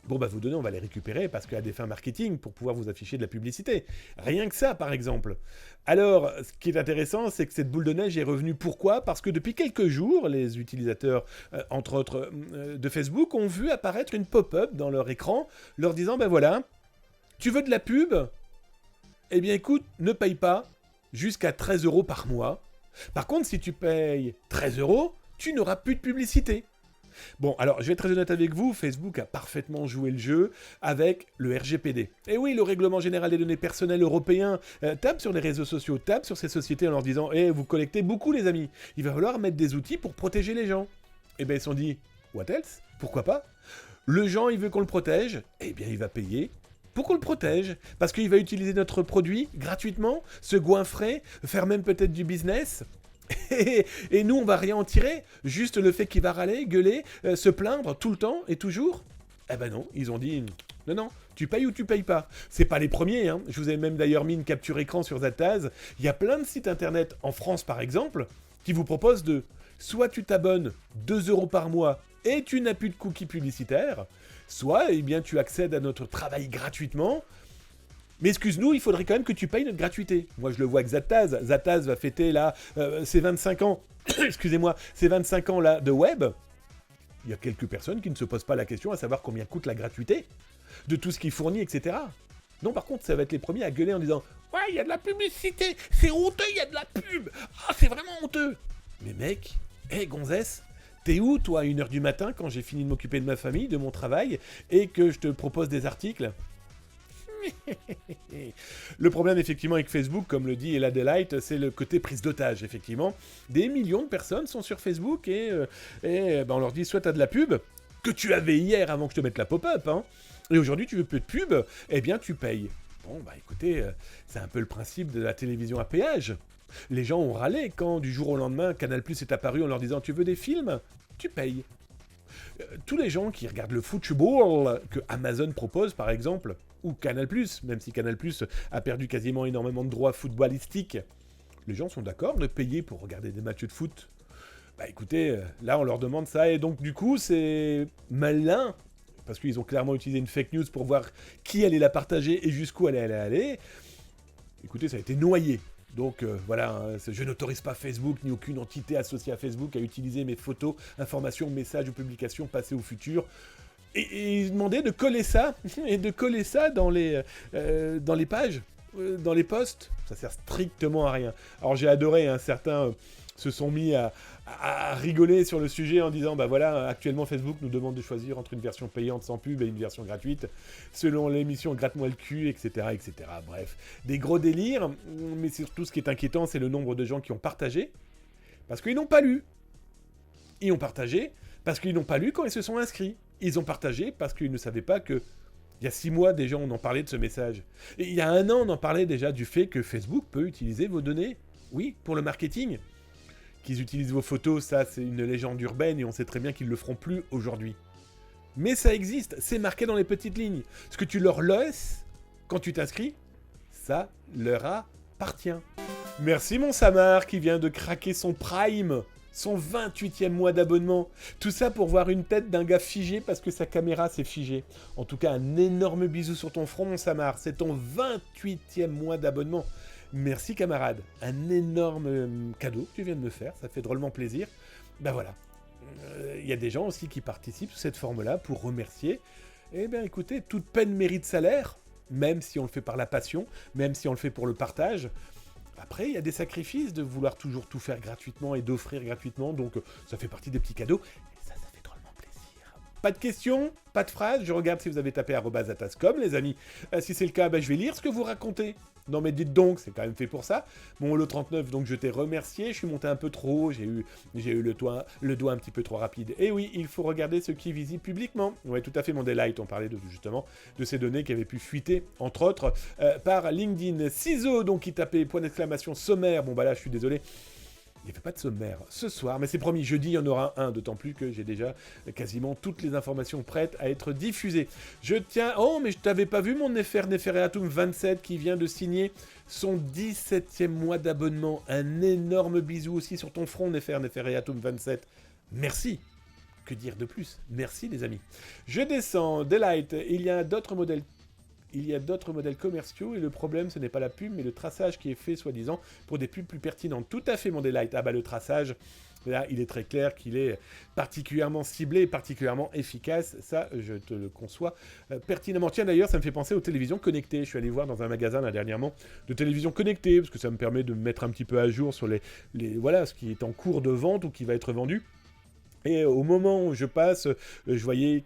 Bon, bah, vos données, on va les récupérer parce qu'à des fins marketing, pour pouvoir vous afficher de la publicité. Rien que ça, par exemple. Alors, ce qui est intéressant, c'est que cette boule de neige est revenue. Pourquoi? Parce que depuis quelques jours, les utilisateurs, entre autres, de Facebook, ont vu apparaître une pop-up dans leur écran, leur disant, ben voilà, tu veux de la pub? Eh bien, écoute, ne paye pas jusqu'à 13 € par mois. Par contre, si tu payes 13 €, tu n'auras plus de publicité. Bon, alors, je vais être très honnête avec vous, Facebook a parfaitement joué le jeu avec le RGPD. Et oui, le Règlement Général des Données Personnelles européen tape sur les réseaux sociaux, tape sur ces sociétés en leur disant « vous collectez beaucoup, les amis. Il va falloir mettre des outils pour protéger les gens. » Eh bien, ils se sont dit « What else? Pourquoi pas ?» Le gens, il veut qu'on le protège. Eh bien, il va payer pour qu'on le protège. Parce qu'il va utiliser notre produit gratuitement, se goinfrer, faire même peut-être du business. Et nous, on va rien en tirer. Juste le fait qu'il va râler, gueuler, se plaindre tout le temps et toujours. Eh ben non, ils ont dit non, tu payes ou tu payes pas. C'est pas les premiers, hein. Je vous ai même d'ailleurs mis une capture écran sur Zataz. Il y a plein de sites internet en France, par exemple, qui vous proposent de soit tu t'abonnes 2 € par mois et tu n'as plus de cookies publicitaires, soit eh bien tu accèdes à notre travail gratuitement. Mais excuse-nous, il faudrait quand même que tu payes notre gratuité. Moi, je le vois avec Zataz. Zataz va fêter là ses 25 ans. Excusez-moi, ses 25 ans là de web. Il y a quelques personnes qui ne se posent pas la question à savoir combien coûte la gratuité de tout ce qu'il fournit, etc. Non, par contre, ça va être les premiers à gueuler en disant « Ouais, il y a de la publicité, c'est honteux, il y a de la pub. Ah, c'est vraiment honteux. » Mais mec, Hé, gonzesse, t'es où, toi, à 1h du matin, quand j'ai fini de m'occuper de ma famille, de mon travail, et que je te propose des articles? Le problème, effectivement, avec Facebook, comme le dit Ella Delight, c'est le côté prise d'otage, effectivement. Des millions de personnes sont sur Facebook et on leur dit soit t'as de la pub, que tu avais hier avant que je te mette la pop-up, hein, et aujourd'hui tu veux plus de pub, eh bien tu payes. Bon, bah écoutez, c'est un peu le principe de la télévision à péage. Les gens ont râlé quand, du jour au lendemain, Canal+ est apparu en leur disant tu veux des films? Tu payes. Tous les gens qui regardent le football que Amazon propose, par exemple, ou Canal+, même si Canal+ a perdu quasiment énormément de droits footballistiques, les gens sont d'accord de payer pour regarder des matchs de foot. Bah écoutez, là on leur demande ça, et donc du coup c'est malin, parce qu'ils ont clairement utilisé une fake news pour voir qui allait la partager et jusqu'où elle allait aller. Écoutez, ça a été noyé. Donc voilà, hein, je n'autorise pas Facebook ni aucune entité associée à Facebook à utiliser mes photos, informations, messages ou publications passées ou futures. Et demander de coller ça, et de coller ça dans les pages, dans les posts. Ça sert strictement à rien. Alors j'ai adoré, hein, certains se sont mis à rigoler sur le sujet en disant bah voilà, actuellement Facebook nous demande de choisir entre une version payante sans pub et une version gratuite selon l'émission Gratte-moi le cul, etc., etc. Bref, des gros délires, mais surtout ce qui est inquiétant, c'est le nombre de gens qui ont partagé parce qu'ils n'ont pas lu. Ils ont partagé parce qu'ils n'ont pas lu quand ils se sont inscrits. Ils ont partagé parce qu'ils ne savaient pas que il y a 6 mois déjà on en parlait de ce message. Et il y a 1 an on en parlait déjà du fait que Facebook peut utiliser vos données. Oui, pour le marketing. Qu'ils utilisent vos photos, ça c'est une légende urbaine et on sait très bien qu'ils le feront plus aujourd'hui. Mais ça existe, c'est marqué dans les petites lignes. Ce que tu leur laisses quand tu t'inscris, ça leur appartient. Merci mon Samar qui vient de craquer son Prime, son 28e mois d'abonnement. Tout ça pour voir une tête d'un gars figé parce que sa caméra s'est figée. En tout cas, un énorme bisou sur ton front mon Samar, c'est ton 28e mois d'abonnement. Merci camarade, un énorme cadeau que tu viens de me faire, ça fait drôlement plaisir. Ben voilà, il y a des gens aussi qui participent sous cette forme-là pour remercier. Eh bien écoutez, toute peine mérite salaire, même si on le fait par la passion, même si on le fait pour le partage. Après, il y a des sacrifices de vouloir toujours tout faire gratuitement et d'offrir gratuitement, donc ça fait partie des petits cadeaux. Et ça fait drôlement plaisir. Pas de questions, pas de phrases, je regarde si vous avez tapé @atascom les amis. Si c'est le cas, je vais lire ce que vous racontez. Non mais dites donc, c'est quand même fait pour ça. Bon, le 39, donc je t'ai remercié, je suis monté un peu trop haut, j'ai eu le doigt un petit peu trop rapide. Et oui, il faut regarder ce qui est visible publiquement. Ouais, tout à fait, mon Delight, on parlait justement de ces données qui avaient pu fuiter, entre autres, par LinkedIn. Ciseaux, donc qui tapait point d'exclamation sommaire, bon bah là je suis désolé. Il n'y avait pas de sommaire ce soir, mais c'est promis, jeudi il y en aura un, d'autant plus que j'ai déjà quasiment toutes les informations prêtes à être diffusées. Je tiens... Oh, mais je t'avais pas vu mon Neferreatum 27 qui vient de signer son 17e mois d'abonnement. Un énorme bisou aussi sur ton front, Neferreatum 27. Merci. Que dire de plus? Merci les amis. Je descends, Delight, il y a d'autres modèles commerciaux et le problème ce n'est pas la pub mais le traçage qui est fait soi-disant pour des pubs plus pertinentes. Tout à fait mon Delight. Ah bah le traçage, là il est très clair qu'il est particulièrement ciblé, particulièrement efficace, ça je te le conçois pertinemment. Tiens d'ailleurs ça me fait penser aux télévisions connectées, je suis allé voir dans un magasin là dernièrement de télévisions connectées parce que ça me permet de me mettre un petit peu à jour sur les voilà ce qui est en cours de vente ou qui va être vendu. Et au moment où je passe, je voyais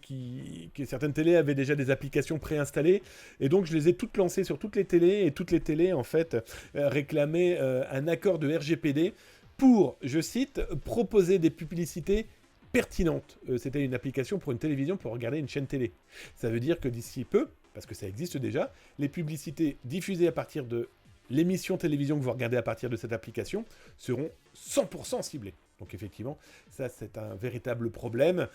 que certaines télés avaient déjà des applications préinstallées. Et donc, je les ai toutes lancées sur toutes les télés. Et toutes les télés, en fait, réclamaient un accord de RGPD pour, je cite, proposer des publicités pertinentes. C'était une application pour une télévision pour regarder une chaîne télé. Ça veut dire que d'ici peu, parce que ça existe déjà, les publicités diffusées à partir de l'émission télévision que vous regardez à partir de cette application seront 100% ciblées. Donc effectivement, ça c'est un véritable problème.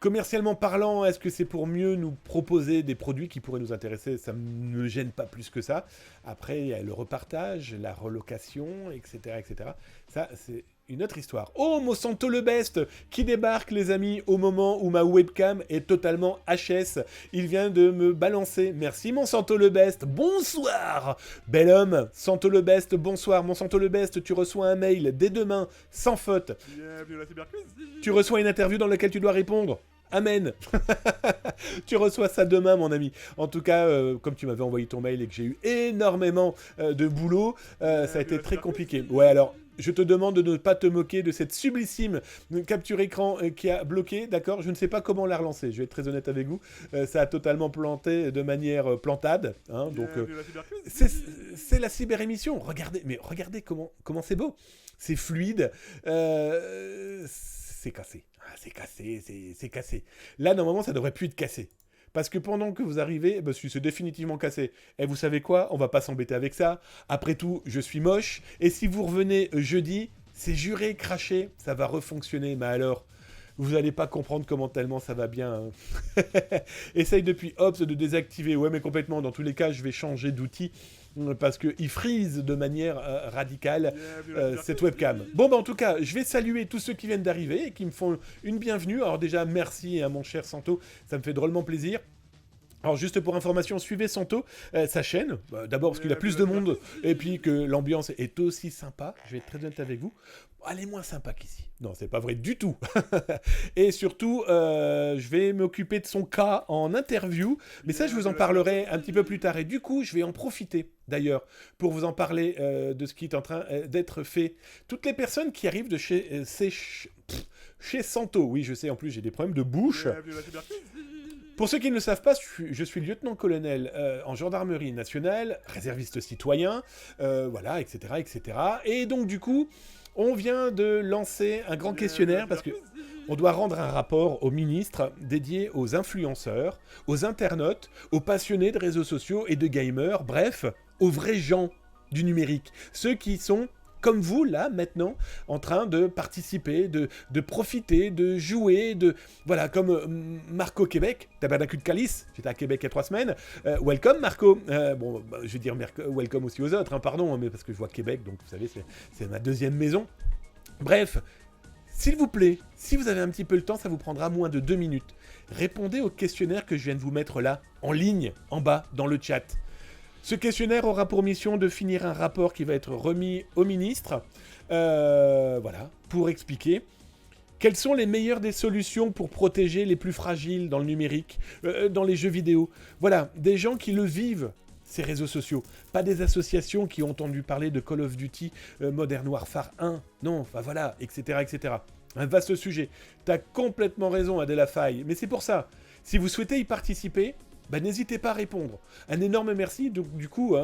Commercialement parlant, est-ce que c'est pour mieux nous proposer des produits qui pourraient nous intéresser? Ça ne me gêne pas plus que ça. Après, il y a le repartage, la relocation, etc. etc. Ça, c'est une autre histoire. Oh, Monsanto le Best qui débarque, les amis, au moment où ma webcam est totalement HS. Il vient de me balancer. Merci, Monsanto le Best. Bonsoir, bel homme. Santo le Best, bonsoir. Monsanto le Best, tu reçois un mail dès demain, sans faute. Bienvenue à la cyberquiz. Tu reçois une interview dans laquelle tu dois répondre. Amen. Tu reçois ça demain, mon ami. En tout cas, comme tu m'avais envoyé ton mail et que j'ai eu énormément de boulot, ça a été très compliqué. Ouais, alors, Je te demande de ne pas te moquer de cette sublissime capture écran qui a bloqué, d'accord? Je ne sais pas comment la relancer, je vais être très honnête avec vous. Ça a totalement planté de manière plantade. Hein, donc, c'est la cyber-émission. Regardez comment c'est beau. C'est fluide. C'est cassé. Ah, c'est cassé. Là, normalement, ça devrait plus être cassé. Parce que pendant que vous arrivez, c'est définitivement cassé. Et vous savez quoi? On va pas s'embêter avec ça. Après tout, je suis moche. Et si vous revenez jeudi, c'est juré, craché, ça va refonctionner. Mais alors, vous n'allez pas comprendre comment tellement ça va bien. Hein. Essaye depuis Ops de désactiver. Ouais, mais complètement. Dans tous les cas, je vais changer d'outil. Parce qu'il freeze de manière radicale cette webcam. Bon, en tout cas, je vais saluer tous ceux qui viennent d'arriver et qui me font une bienvenue. Alors déjà, merci à mon cher Santo, ça me fait drôlement plaisir. Alors juste pour information, suivez Santo, sa chaîne, d'abord parce qu'il a plus de monde, et puis que l'ambiance est aussi sympa, je vais être très honnête avec vous. Elle est moins sympa qu'ici. Non, c'est pas vrai du tout. Et surtout, je vais m'occuper de son cas en interview, mais ça je vous en parlerai un petit peu plus tard. Et du coup, je vais en profiter d'ailleurs pour vous en parler de ce qui est en train d'être fait. Toutes les personnes qui arrivent de chez Santo, oui je sais, en plus j'ai des problèmes de bouche. Pour ceux qui ne le savent pas, je suis lieutenant-colonel en gendarmerie nationale, réserviste citoyen, voilà, etc., etc. Et donc, du coup, on vient de lancer un grand questionnaire parce que on doit rendre un rapport au ministre dédié aux influenceurs, aux internautes, aux passionnés de réseaux sociaux et de gamers, bref, aux vrais gens du numérique. Ceux qui sont comme vous, là, maintenant, en train de participer, de profiter, de jouer, voilà, comme Marco Québec, Tabernacle de Calice, j'étais à Québec il y a 3 semaines, welcome Marco, je vais dire welcome aussi aux autres, hein, pardon, mais parce que je vois Québec, donc vous savez, c'est ma deuxième maison. Bref, s'il vous plaît, si vous avez un petit peu le temps, ça vous prendra moins de 2 minutes. Répondez au questionnaire que je viens de vous mettre là, en ligne, en bas, dans le chat. Ce questionnaire aura pour mission de finir un rapport qui va être remis au ministre, voilà, pour expliquer quelles sont les meilleures des solutions pour protéger les plus fragiles dans le numérique, dans les jeux vidéo. Voilà, des gens qui le vivent, ces réseaux sociaux, pas des associations qui ont entendu parler de Call of Duty Modern Warfare 1, non, enfin voilà, etc., etc. Un vaste sujet. T'as complètement raison, Adèle Faye, mais c'est pour ça, si vous souhaitez y participer, n'hésitez pas à répondre. Un énorme merci, donc, du coup,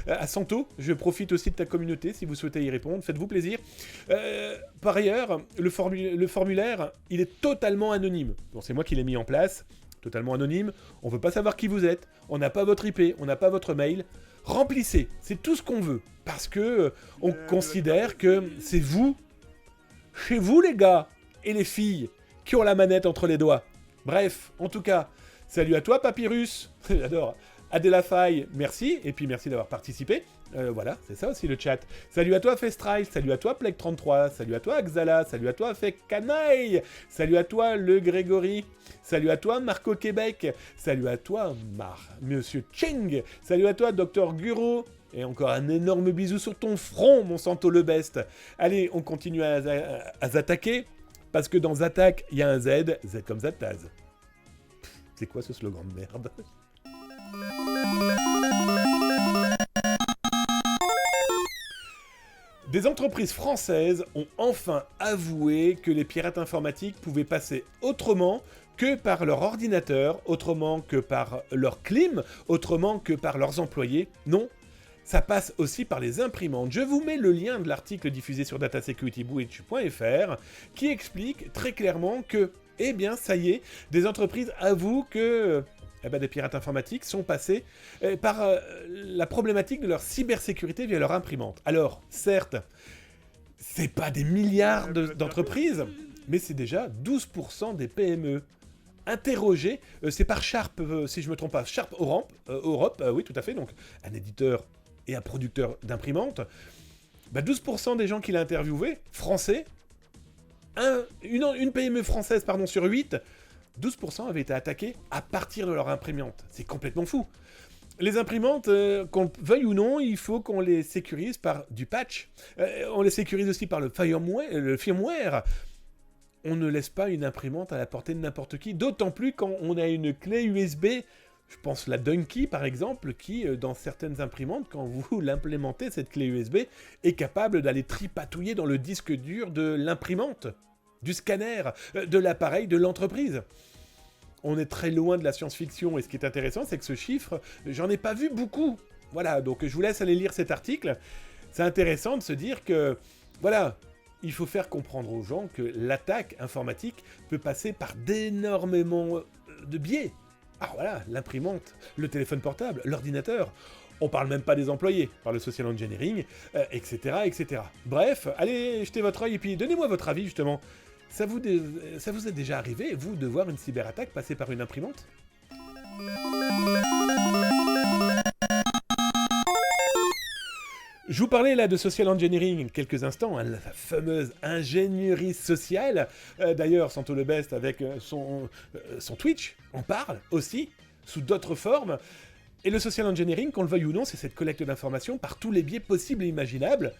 à Santo. Je profite aussi de ta communauté, si vous souhaitez y répondre. Faites-vous plaisir. Par ailleurs, le formulaire, il est totalement anonyme. Bon, c'est moi qui l'ai mis en place. Totalement anonyme. On ne veut pas savoir qui vous êtes. On n'a pas votre IP. On n'a pas votre mail. Remplissez. C'est tout ce qu'on veut. Parce que on considère que c'est vous, chez vous les gars et les filles, qui ont la manette entre les doigts. Bref, en tout cas... Salut à toi, Papyrus. J'adore. Adèle Faye, merci. Et puis merci d'avoir participé. Voilà, c'est ça aussi le chat. Salut à toi, Festrai. Salut à toi, Plec33. Salut à toi, Axala. Salut à toi, Fekanaï. Salut à toi, Le Grégory. Salut à toi, Marco Québec. Salut à toi, Monsieur Cheng. Salut à toi, Docteur Guro. Et encore un énorme bisou sur ton front, mon Santo le Best. Allez, on continue à attaquer. Parce que dans Zattac, il y a un Z. Z comme Zataz. C'est quoi ce slogan de merde? Des entreprises françaises ont enfin avoué que les pirates informatiques pouvaient passer autrement que par leur ordinateur, autrement que par leur clim, autrement que par leurs employés. Non, ça passe aussi par les imprimantes. Je vous mets le lien de l'article diffusé sur datasecurity.fr qui explique très clairement que eh bien, ça y est, des entreprises avouent que des pirates informatiques sont passés par la problématique de leur cybersécurité via leur imprimante. Alors, certes, c'est pas des milliards d'entreprises, mais c'est déjà 12% des PME. Interrogées, c'est par Sharp, si je ne me trompe pas, Sharp Europe, oui, tout à fait, donc un éditeur et un producteur d'imprimantes. 12% des gens qu'il a interviewés, français, une PME française sur 8, 12% avaient été attaqués à partir de leur imprimante. C'est complètement fou. Les imprimantes, qu'on veuille ou non, il faut qu'on les sécurise par du patch. On les sécurise aussi par le firmware. On ne laisse pas une imprimante à la portée de n'importe qui, d'autant plus quand on a une clé USB Je pense la Dunky, par exemple, qui, dans certaines imprimantes, quand vous l'implémentez, cette clé USB, est capable d'aller tripatouiller dans le disque dur de l'imprimante, du scanner, de l'appareil de l'entreprise. On est très loin de la science-fiction, et ce qui est intéressant, c'est que ce chiffre, j'en ai pas vu beaucoup. Voilà, donc je vous laisse aller lire cet article. C'est intéressant de se dire que, voilà, il faut faire comprendre aux gens que l'attaque informatique peut passer par d'énormément de biais. Ah voilà, l'imprimante, le téléphone portable, l'ordinateur. On parle même pas des employés, par le social engineering, etc., etc. Bref, allez jetez votre œil et puis donnez-moi votre avis justement. Ça vous est déjà arrivé, vous, de voir une cyberattaque passer par une imprimante ? Je vous parlais là de social engineering quelques instants, hein, la fameuse ingénierie sociale. D'ailleurs, Santo Le Best avec son Twitch en parle aussi, sous d'autres formes. Et le social engineering, qu'on le veuille ou non, c'est cette collecte d'informations par tous les biais possibles et imaginables.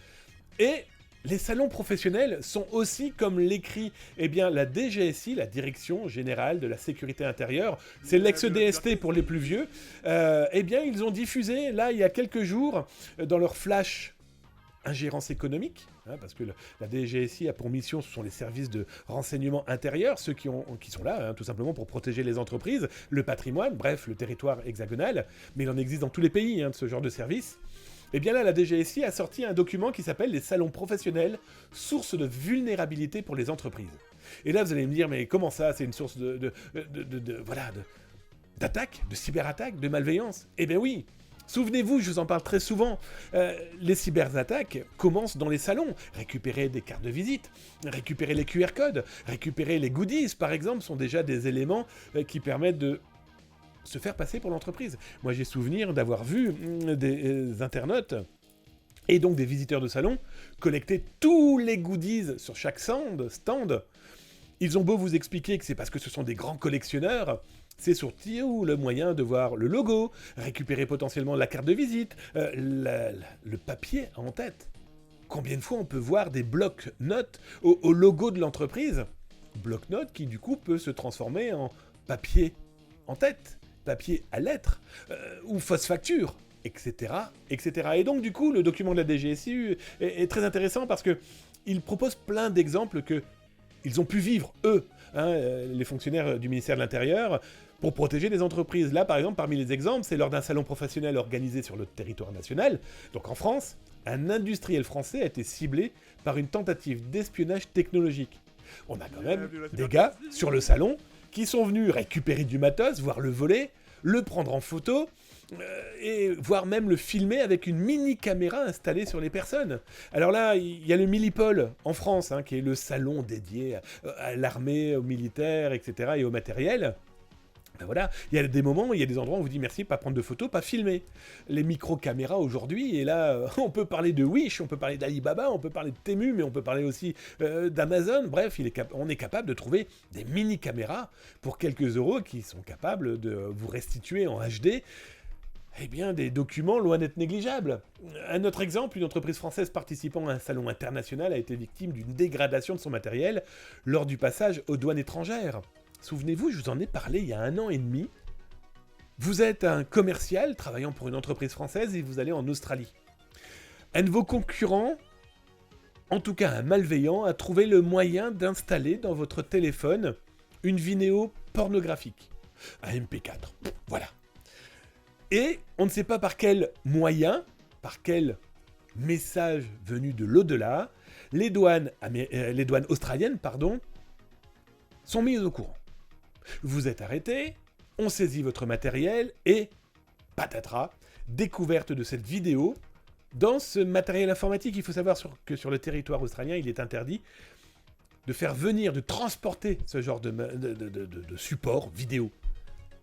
Et les salons professionnels sont aussi, comme l'écrit la DGSI, la Direction Générale de la Sécurité Intérieure, c'est l'ex-DST pour les plus vieux, ils ont diffusé, là, il y a quelques jours, dans leur flash ingérence économique, hein, parce que la DGSI a pour mission, ce sont les services de renseignement intérieur, ceux qui sont là, hein, tout simplement pour protéger les entreprises, le patrimoine, bref, le territoire hexagonal, mais il en existe dans tous les pays, hein, de ce genre de services. Et bien là, la DGSI a sorti un document qui s'appelle « Les salons professionnels, source de vulnérabilité pour les entreprises ». Et là, vous allez me dire, mais comment ça, c'est une source d'attaque, de cyberattaque, de malveillance ? Eh bien oui. Souvenez-vous, je vous en parle très souvent, les cyberattaques commencent dans les salons. Récupérer des cartes de visite, récupérer les QR codes, récupérer les goodies, par exemple, sont déjà des éléments qui permettent de se faire passer pour l'entreprise. Moi, j'ai souvenir d'avoir vu des internautes et donc des visiteurs de salon collecter tous les goodies sur chaque stand. Ils ont beau vous expliquer que c'est parce que ce sont des grands collectionneurs, c'est surtout le moyen de voir le logo, récupérer potentiellement la carte de visite, le papier en tête. Combien de fois on peut voir des blocs-notes au logo de l'entreprise ? Bloc-notes qui du coup peut se transformer en papier en tête, papier à lettres, ou fausse facture, etc., etc. Et donc du coup, le document de la DGSI est très intéressant parce que il propose plein d'exemples que ils ont pu vivre, eux, hein, les fonctionnaires du ministère de l'Intérieur, pour protéger les entreprises. Là, par exemple, parmi les exemples, c'est lors d'un salon professionnel organisé sur le territoire national, donc en France, un industriel français a été ciblé par une tentative d'espionnage technologique. On a quand même des gars sur le salon qui sont venus récupérer du matos, voire le voler, le prendre en photo, et voire même le filmer avec une mini-caméra installée sur les personnes. Alors là, il y a le Millipol en France, hein, qui est le salon dédié à l'armée, aux militaires, etc., et au matériel. Ben voilà, il y a des moments, il y a des endroits où on vous dit merci, pas prendre de photos, pas filmer. Les micro-caméras aujourd'hui, et là, on peut parler de Wish, on peut parler d'Alibaba, on peut parler de Temu, mais on peut parler aussi d'Amazon. Bref, on est capable de trouver des mini-caméras pour quelques euros qui sont capables de vous restituer en HD des documents loin d'être négligeables. Un autre exemple, une entreprise française participant à un salon international a été victime d'une dégradation de son matériel lors du passage aux douanes étrangères. Souvenez-vous, je vous en ai parlé il y a 1 an et demi. Vous êtes un commercial travaillant pour une entreprise française et vous allez en Australie. Un de vos concurrents, en tout cas un malveillant, a trouvé le moyen d'installer dans votre téléphone une vidéo pornographique. Un MP4. Voilà. Et on ne sait pas par quel moyen, par quel message venu de l'au-delà, les douanes australiennes, sont mises au courant. Vous êtes arrêté, on saisit votre matériel et, patatras, découverte de cette vidéo. Dans ce matériel informatique, il faut savoir que sur le territoire australien, il est interdit de faire venir, de transporter ce genre de support vidéo.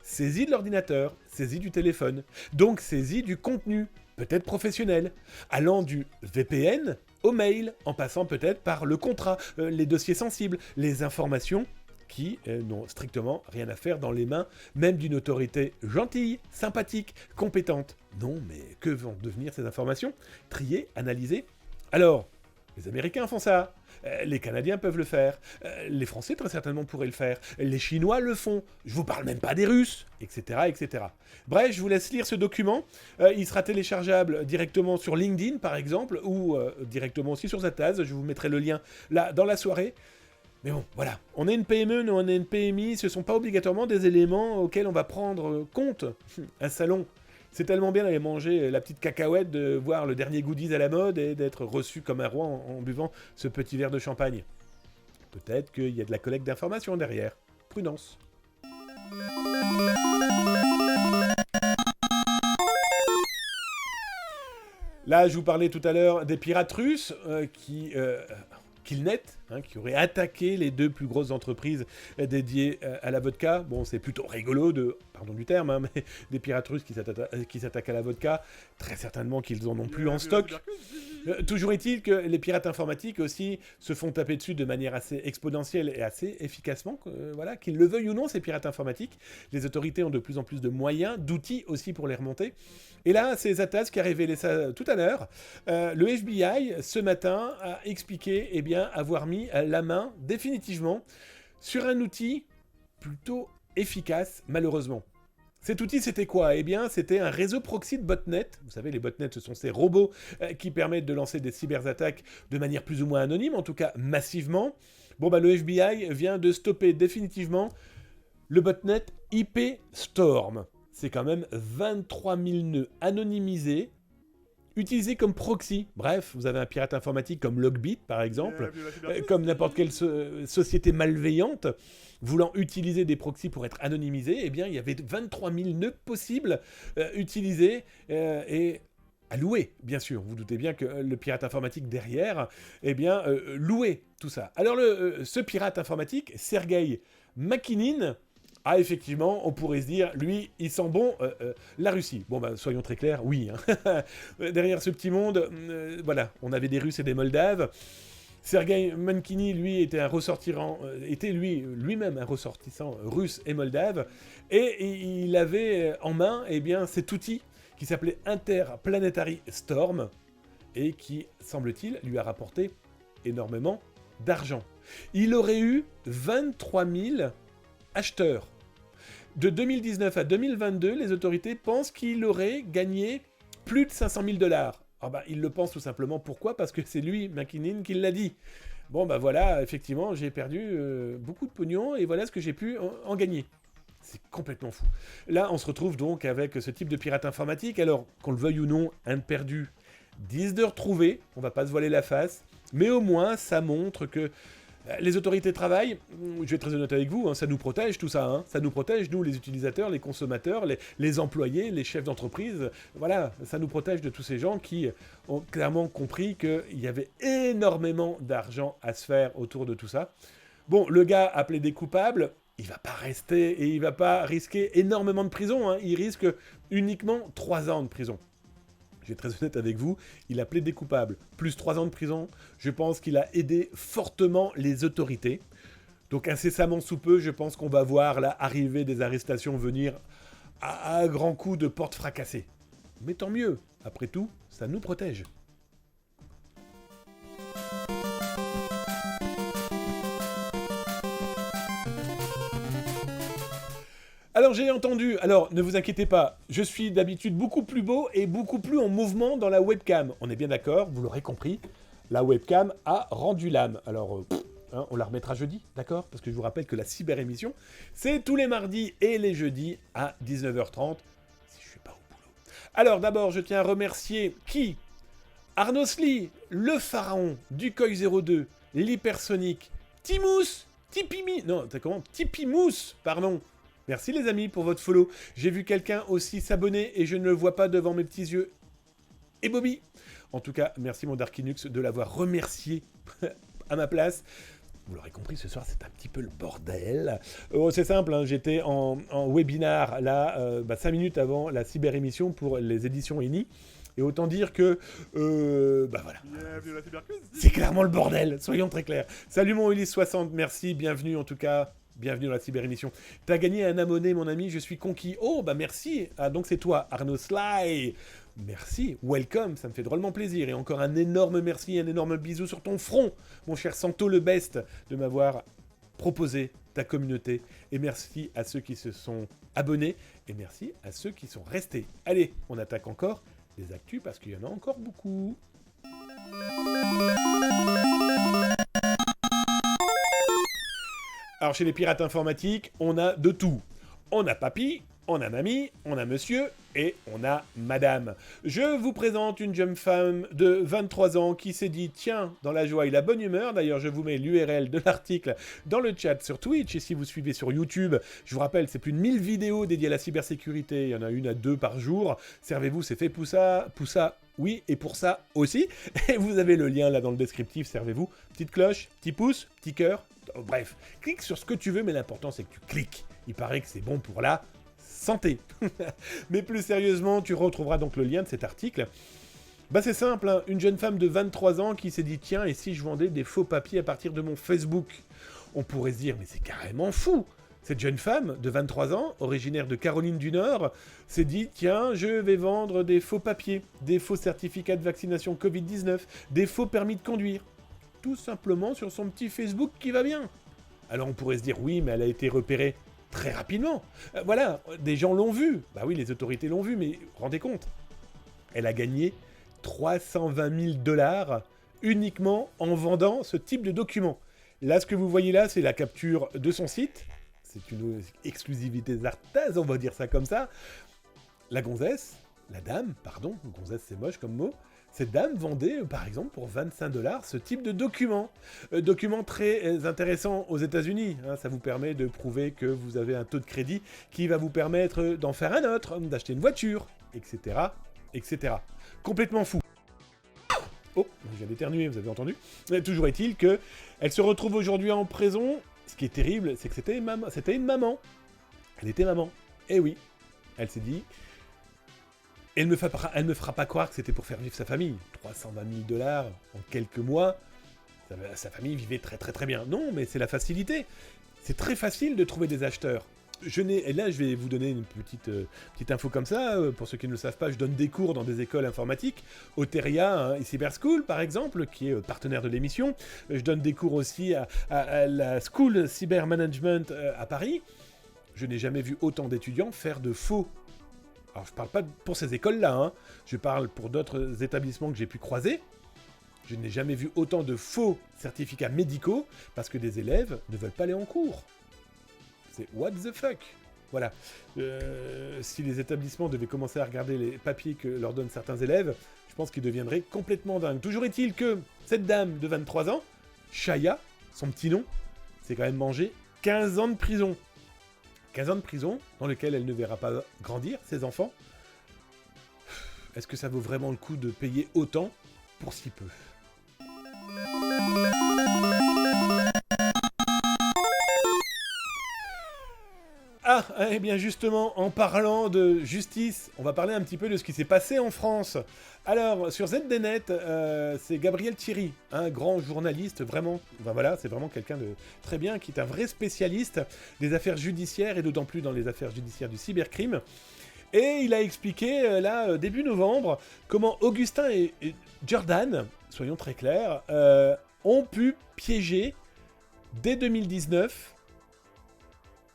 Saisie de l'ordinateur, saisie du téléphone, donc saisie du contenu, peut-être professionnel, allant du VPN au mail, en passant peut-être par le contrat, les dossiers sensibles, les informations qui n'ont strictement rien à faire dans les mains, même d'une autorité gentille, sympathique, compétente. Non, mais que vont devenir ces informations ? Triées, analysées ? Alors, les Américains font ça. Les Canadiens peuvent le faire. Les Français, très certainement, pourraient le faire. Les Chinois le font. Je vous parle même pas des Russes, etc., etc. Bref, je vous laisse lire ce document. Il sera téléchargeable directement sur LinkedIn, par exemple, ou directement aussi sur Zataz. Je vous mettrai le lien là, dans la soirée. Mais bon, voilà. On est une PME, nous on est une PMI. Ce ne sont pas obligatoirement des éléments auxquels on va prendre compte. Un salon. C'est tellement bien d'aller manger la petite cacahuète, de voir le dernier goodies à la mode et d'être reçu comme un roi en buvant ce petit verre de champagne. Peut-être qu'il y a de la collecte d'informations derrière. Prudence. Là, je vous parlais tout à l'heure des pirates russes Killnet, qui aurait attaqué les deux plus grosses entreprises dédiées à la vodka. Bon, c'est plutôt rigolo pardon du terme, mais des pirates russes qui s'attaquent à la vodka. Très certainement qu'ils en ont plus en stock. Toujours est-il que les pirates informatiques aussi se font taper dessus de manière assez exponentielle et assez efficacement. Voilà, qu'ils le veuillent ou non, ces pirates informatiques. Les autorités ont de plus en plus de moyens, d'outils aussi pour les remonter. Et là, c'est Zataz qui a révélé ça tout à l'heure. Le FBI, ce matin, a expliqué avoir mis la main définitivement sur un outil plutôt efficace, malheureusement. Cet outil, c'était quoi ? Eh bien, c'était un réseau proxy de botnet. Vous savez, les botnets, ce sont ces robots qui permettent de lancer des cyberattaques de manière plus ou moins anonyme, en tout cas massivement. Bon, le FBI vient de stopper définitivement le botnet IP Storm. C'est quand même 23 000 nœuds anonymisés, utilisés comme proxy. Bref, vous avez un pirate informatique comme Logbit, par exemple, comme n'importe quelle société malveillante, voulant utiliser des proxys pour être anonymisés. Eh bien, il y avait 23 000 nœuds possibles utilisés et à louer, bien sûr. Vous doutez bien que le pirate informatique derrière, louait tout ça. Alors, ce pirate informatique, Sergueï Makinin, effectivement, on pourrait se dire, lui, il sent bon la Russie. Bon, soyons très clairs, oui. Derrière ce petit monde, voilà, on avait des Russes et des Moldaves. Sergueï Makinin, lui, était lui-même un ressortissant russe et moldave. Et il avait en main, cet outil qui s'appelait Interplanetary Storm et qui, semble-t-il, lui a rapporté énormément d'argent. Il aurait eu 23 000 acheteurs. De 2019 à 2022, les autorités pensent qu'il aurait gagné plus de 500 000 $. Ils le pensent tout simplement. Pourquoi ? Parce que c'est lui, Makinin, qui l'a dit. Bon, voilà, effectivement, j'ai perdu beaucoup de pognon et voilà ce que j'ai pu en gagner. C'est complètement fou. Là, on se retrouve donc avec ce type de pirate informatique. Alors, qu'on le veuille ou non, un de perdu, 10 de retrouvé. On va pas se voiler la face. Mais au moins, ça montre que les autorités travaillent, je vais être très honnête avec vous, ça nous protège tout ça, ça nous protège, nous les utilisateurs, les consommateurs, les employés, les chefs d'entreprise, voilà, ça nous protège de tous ces gens qui ont clairement compris qu'il y avait énormément d'argent à se faire autour de tout ça. Bon, le gars appelé des coupables, il va pas rester et il va pas risquer énormément de prison, il risque uniquement 3 ans de prison. Je vais être très honnête avec vous, il a plaidé coupable. Plus 3 ans de prison, je pense qu'il a aidé fortement les autorités. Donc incessamment sous peu, je pense qu'on va voir là arriver des arrestations venir à grands coups de portes fracassées. Mais tant mieux, après tout, ça nous protège. Alors j'ai entendu, alors ne vous inquiétez pas, je suis d'habitude beaucoup plus beau et beaucoup plus en mouvement dans la webcam. On est bien d'accord, vous l'aurez compris, la webcam a rendu l'âme. Alors on la remettra jeudi, d'accord ? Parce que je vous rappelle que la cyber-émission, c'est tous les mardis et les jeudis à 19h30, si je suis pas au boulot. Alors d'abord, je tiens à remercier qui ? Arnaud Sly, le pharaon du Koi 02, l'hypersonique, Timous, Tipimous, pardon. Merci les amis pour votre follow. J'ai vu quelqu'un aussi s'abonner et je ne le vois pas devant mes petits yeux. Et Bobby. En tout cas, merci mon Darkinux de l'avoir remercié à ma place. Vous l'aurez compris, ce soir, c'est un petit peu le bordel. C'est simple, j'étais en webinar, là, 5 minutes avant la cyber-émission pour les éditions ENI. Et autant dire que, voilà. C'est clairement le bordel, soyons très clairs. Salut mon Ulysse60, merci, bienvenue en tout cas. Bienvenue dans la cyber-émission. T'as gagné un abonné, mon ami, je suis conquis. Oh, merci. Ah, donc c'est toi, Arnaud Sly. Merci, welcome, ça me fait drôlement plaisir. Et encore un énorme merci, un énorme bisou sur ton front, mon cher Santo le Best, de m'avoir proposé ta communauté. Et merci à ceux qui se sont abonnés. Et merci à ceux qui sont restés. Allez, on attaque encore les actus parce qu'il y en a encore beaucoup. Alors chez les pirates informatiques, on a de tout. On a papy, on a mamie, on a monsieur et on a madame. Je vous présente une jeune femme de 23 ans qui s'est dit tiens, dans la joie et la bonne humeur. D'ailleurs, je vous mets l'URL de l'article dans le chat sur Twitch. Et si vous suivez sur YouTube, je vous rappelle, c'est plus de 1000 vidéos dédiées à la cybersécurité. Il y en a 1 à 2 par jour. Servez-vous, c'est fait pour ça, oui, et pour ça aussi. Et vous avez le lien là dans le descriptif, servez-vous. Petite cloche, petit pouce, petit cœur. Bref, clique sur ce que tu veux, mais l'important c'est que tu cliques. Il paraît que c'est bon pour la santé. Mais plus sérieusement, tu retrouveras donc le lien de cet article. Bah c'est simple, hein, une jeune femme de 23 ans qui s'est dit tiens, et si je vendais des faux papiers à partir de mon Facebook? On pourrait se dire mais c'est carrément fou. Cette jeune femme de 23 ans, originaire de Caroline du Nord, s'est dit tiens, je vais vendre des faux papiers, des faux certificats de vaccination Covid-19, des faux permis de conduire. Tout simplement sur son petit Facebook qui va bien. Alors on pourrait se dire oui, mais elle a été repérée très rapidement. Voilà, des gens l'ont vu. Bah oui, les autorités l'ont vu, mais rendez compte. Elle a gagné 320 000 $ uniquement en vendant ce type de document. Là, ce que vous voyez là, c'est la capture de son site. C'est une exclusivité Zartaz, on va dire ça comme ça. La dame, gonzesse c'est moche comme mot. Cette dame vendait, par exemple, pour 25 $ ce type de document. Document très intéressant aux États-Unis. Hein, ça vous permet de prouver que vous avez un taux de crédit qui va vous permettre d'en faire un autre, d'acheter une voiture, etc., etc. Complètement fou. Oh, je viens d'éternuer, vous avez entendu? Mais toujours est-il qu'elle se retrouve aujourd'hui en prison. Ce qui est terrible, c'est que c'était une maman. Elle était maman. Eh oui. Elle s'est dit... Elle me fera pas croire que c'était pour faire vivre sa famille. 320 000 $ en quelques mois, sa famille vivait très très très bien. Non, mais c'est la facilité. C'est très facile de trouver des acheteurs. Et là, je vais vous donner une petite info comme ça. Pour ceux qui ne le savent pas, je donne des cours dans des écoles informatiques. Oteria hein, et Cyber School, par exemple, qui est partenaire de l'émission. Je donne des cours aussi à la School Cyber Management à Paris. Je n'ai jamais vu autant d'étudiants faire de faux. Alors, je ne parle pas pour ces écoles-là, hein. Je parle pour d'autres établissements que j'ai pu croiser. Je n'ai jamais vu autant de faux certificats médicaux parce que des élèves ne veulent pas aller en cours. C'est what the fuck? Voilà. Si les établissements devaient commencer à regarder les papiers que leur donnent certains élèves, je pense qu'ils deviendraient complètement dingues. Toujours est-il que cette dame de 23 ans, Shaya, son petit nom, s'est quand même mangé 15 ans de prison. 15 ans de prison dans lequel elle ne verra pas grandir ses enfants. Est-ce que ça vaut vraiment le coup de payer autant pour si peu? Ah, eh bien justement, en parlant de justice, on va parler un petit peu de ce qui s'est passé en France. Alors, sur ZDNet, c'est Gabriel Thierry, un grand journaliste, vraiment, ben voilà, c'est vraiment quelqu'un de très bien, qui est un vrai spécialiste des affaires judiciaires, et d'autant plus dans les affaires judiciaires du cybercrime. Et il a expliqué, là, début novembre, comment Augustin et Jordan, soyons très clairs, ont pu piéger, dès 2019,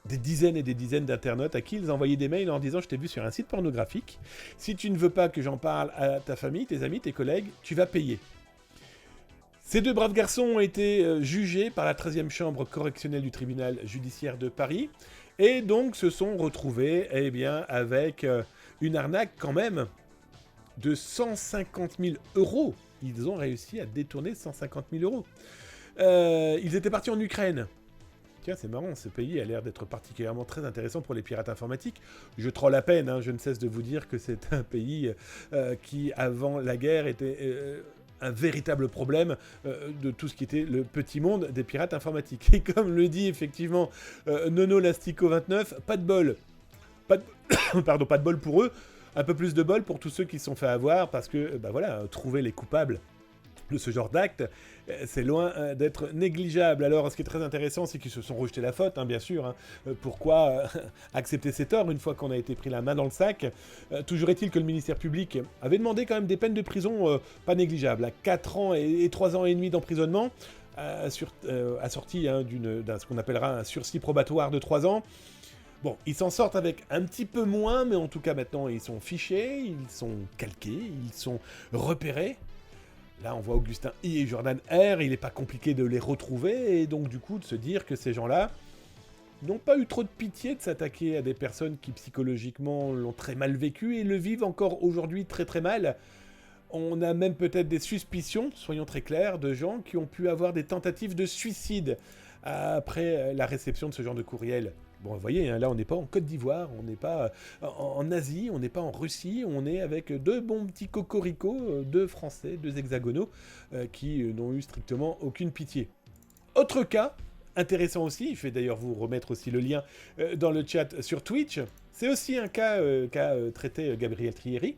des dizaines et des dizaines d'internautes à qui ils envoyaient des mails en disant « Je t'ai vu sur un site pornographique. Si tu ne veux pas que j'en parle à ta famille, tes amis, tes collègues, tu vas payer. » Ces deux braves garçons ont été jugés par la 13e chambre correctionnelle du tribunal judiciaire de Paris et donc se sont retrouvés avec une arnaque quand même de 150 000 €. Ils ont réussi à détourner 150 000 €. Ils étaient partis en Ukraine. Tiens, c'est marrant, ce pays a l'air d'être particulièrement très intéressant pour les pirates informatiques. Je troll à peine, hein, je ne cesse de vous dire que c'est un pays qui, avant la guerre, était un véritable problème de tout ce qui était le petit monde des pirates informatiques. Et comme le dit effectivement Nono Lastico 29, pas de bol. Pas de bol pour eux, un peu plus de bol pour tous ceux qui se sont fait avoir, parce que, bah voilà, trouver les coupables, de ce genre d'acte, c'est loin d'être négligeable. Alors, ce qui est très intéressant, c'est qu'ils se sont rejetés la faute, hein, bien sûr. Hein. Pourquoi accepter ces torts une fois qu'on a été pris la main dans le sac? Toujours est-il que le ministère public avait demandé quand même des peines de prison pas négligeables, à 4 ans et 3 ans et demi d'emprisonnement, assorti hein, d'un ce qu'on appellera un sursis probatoire de 3 ans. Bon, ils s'en sortent avec un petit peu moins, mais en tout cas maintenant ils sont fichés, ils sont calqués, ils sont repérés. Là, on voit Augustin I et Jordan R, il n'est pas compliqué de les retrouver, et donc du coup de se dire que ces gens-là n'ont pas eu trop de pitié de s'attaquer à des personnes qui psychologiquement l'ont très mal vécu et le vivent encore aujourd'hui très très mal. On a même peut-être des suspicions, soyons très clairs, de gens qui ont pu avoir des tentatives de suicide après la réception de ce genre de courriel. Bon, vous voyez, hein, là, on n'est pas en Côte d'Ivoire, on n'est pas en Asie, on n'est pas en Russie, on est avec deux bons petits cocoricots, deux Français, deux hexagonaux, qui n'ont eu strictement aucune pitié. Autre cas, intéressant aussi, je vais d'ailleurs vous remettre aussi le lien dans le chat sur Twitch, c'est aussi un cas qu'a traité Gabriel Trieri.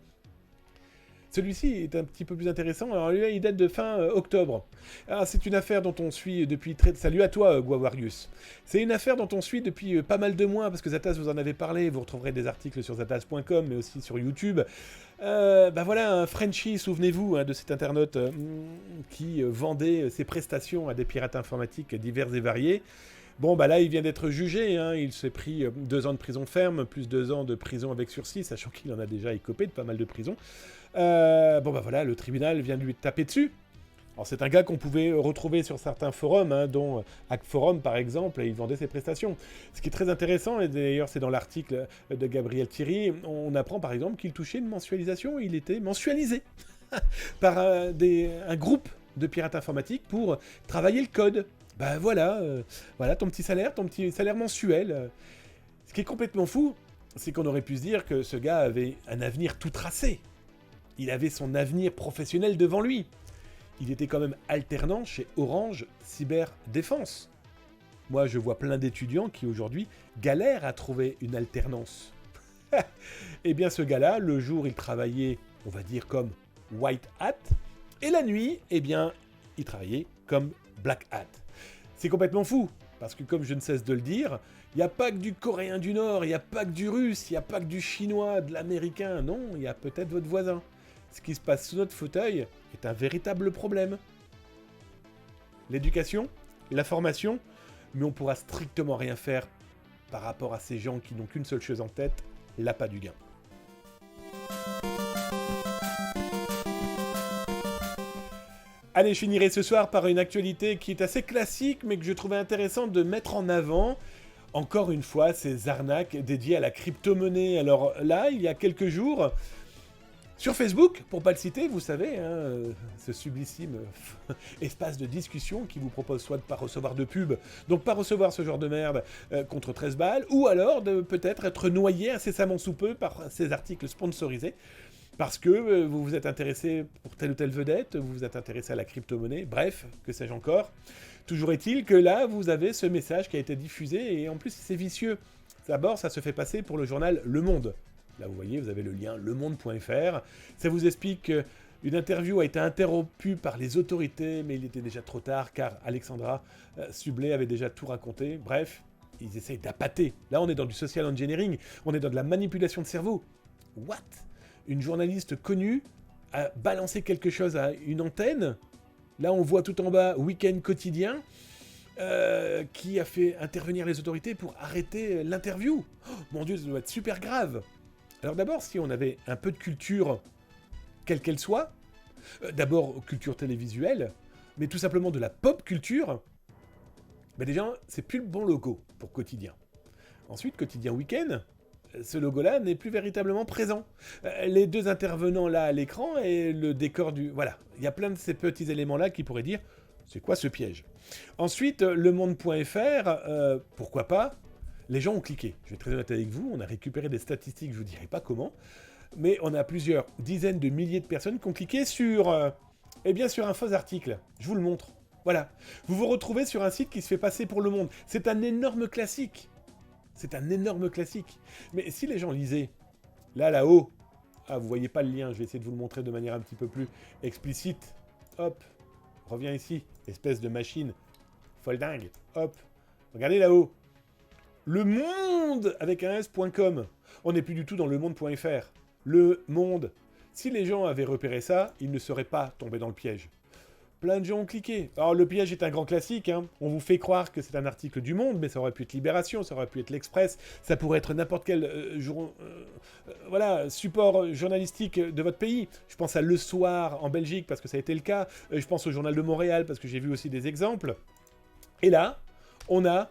Celui-ci est un petit peu plus intéressant. Alors lui, il date de fin octobre. Alors, c'est une affaire dont on suit depuis très... Salut à toi, Guavarius. C'est une affaire dont on suit depuis pas mal de mois, parce que Zatas vous en avez parlé. Vous retrouverez des articles sur zatas.com, mais aussi sur YouTube. Voilà, un Frenchie, souvenez-vous, hein, de cet internaute qui vendait ses prestations à des pirates informatiques divers et variés. Bon, là, il vient d'être jugé. Hein. Il s'est pris 2 ans de prison ferme, plus 2 ans de prison avec sursis, sachant qu'il en a déjà écopé de pas mal de prisons. Voilà, le tribunal vient de lui taper dessus. Alors, c'est un gars qu'on pouvait retrouver sur certains forums, hein, dont Hack Forum, par exemple, et il vendait ses prestations. Ce qui est très intéressant, et d'ailleurs, c'est dans l'article de Gabriel Thierry, on apprend, par exemple, qu'il touchait une mensualisation. Il était mensualisé par un groupe de pirates informatiques pour travailler le code. Voilà ton petit salaire mensuel. Ce qui est complètement fou, c'est qu'on aurait pu se dire que ce gars avait un avenir tout tracé. Il avait son avenir professionnel devant lui. Il était quand même alternant chez Orange Cyberdéfense. Moi, je vois plein d'étudiants qui aujourd'hui galèrent à trouver une alternance. Eh bien, ce gars-là, le jour, il travaillait, on va dire, comme White Hat, et la nuit, eh bien, il travaillait comme Black Hat. C'est complètement fou, parce que comme je ne cesse de le dire, il n'y a pas que du Coréen du Nord, il n'y a pas que du Russe, il n'y a pas que du Chinois, de l'Américain, non, il y a peut-être votre voisin. Ce qui se passe sous notre fauteuil est un véritable problème. L'éducation, la formation, mais on pourra strictement rien faire par rapport à ces gens qui n'ont qu'une seule chose en tête, l'appât du gain. Allez, je finirai ce soir par une actualité qui est assez classique, mais que je trouvais intéressant de mettre en avant. Encore une fois, ces arnaques dédiées à la crypto-monnaie. Alors là, il y a quelques jours, sur Facebook, pour pas le citer, vous savez, hein, ce sublissime espace de discussion qui vous propose soit de pas recevoir de pub, donc pas recevoir ce genre de merde contre 13 balles, ou alors de peut-être être noyé incessamment sous peu par ces articles sponsorisés. Parce que vous vous êtes intéressé pour telle ou telle vedette, vous vous êtes intéressé à la crypto-monnaie, bref, que sais-je encore. Toujours est-il que là, vous avez ce message qui a été diffusé, et en plus, c'est vicieux. D'abord, ça se fait passer pour le journal Le Monde. Là, vous voyez, vous avez le lien lemonde.fr. Ça vous explique qu'une interview a été interrompue par les autorités, mais il était déjà trop tard, car Alexandra Sublet avait déjà tout raconté. Bref, ils essayent d'appâter. Là, on est dans du social engineering, on est dans de la manipulation de cerveau. What ? Une journaliste connue a balancé quelque chose à une antenne. Là, on voit tout en bas Week-end Quotidien qui a fait intervenir les autorités pour arrêter l'interview. Oh, mon Dieu, ça doit être super grave. Alors d'abord, si on avait un peu de culture, quelle qu'elle soit, d'abord culture télévisuelle, mais tout simplement de la pop culture, déjà, c'est plus le bon logo pour Quotidien. Ensuite, Quotidien Week-end, ce logo-là n'est plus véritablement présent. Les deux intervenants là à l'écran et le décor du... Voilà, il y a plein de ces petits éléments-là qui pourraient dire « c'est quoi ce piège ?» Ensuite, lemonde.fr, pourquoi pas, les gens ont cliqué. Je vais être très honnête avec vous, on a récupéré des statistiques, je ne vous dirai pas comment, mais on a plusieurs dizaines de milliers de personnes qui ont cliqué sur, sur un faux article. Je vous le montre. Voilà. Vous vous retrouvez sur un site qui se fait passer pour Le Monde. C'est un énorme classique. C'est un énorme classique. Mais si les gens lisaient, là-haut, vous voyez pas le lien, je vais essayer de vous le montrer de manière un petit peu plus explicite. Hop, reviens ici, espèce de machine folle dingue. Hop, regardez là-haut. Le Monde avec un S.com. On n'est plus du tout dans le monde.fr. Le Monde. Si les gens avaient repéré ça, ils ne seraient pas tombés dans le piège. Plein de gens ont cliqué. Alors le piège est un grand classique, hein. On vous fait croire que c'est un article du Monde, mais ça aurait pu être Libération, ça aurait pu être l'Express, ça pourrait être n'importe quel support journalistique de votre pays. Je pense à Le Soir en Belgique, parce que ça a été le cas. Je pense au Journal de Montréal, parce que j'ai vu aussi des exemples. Et là, on a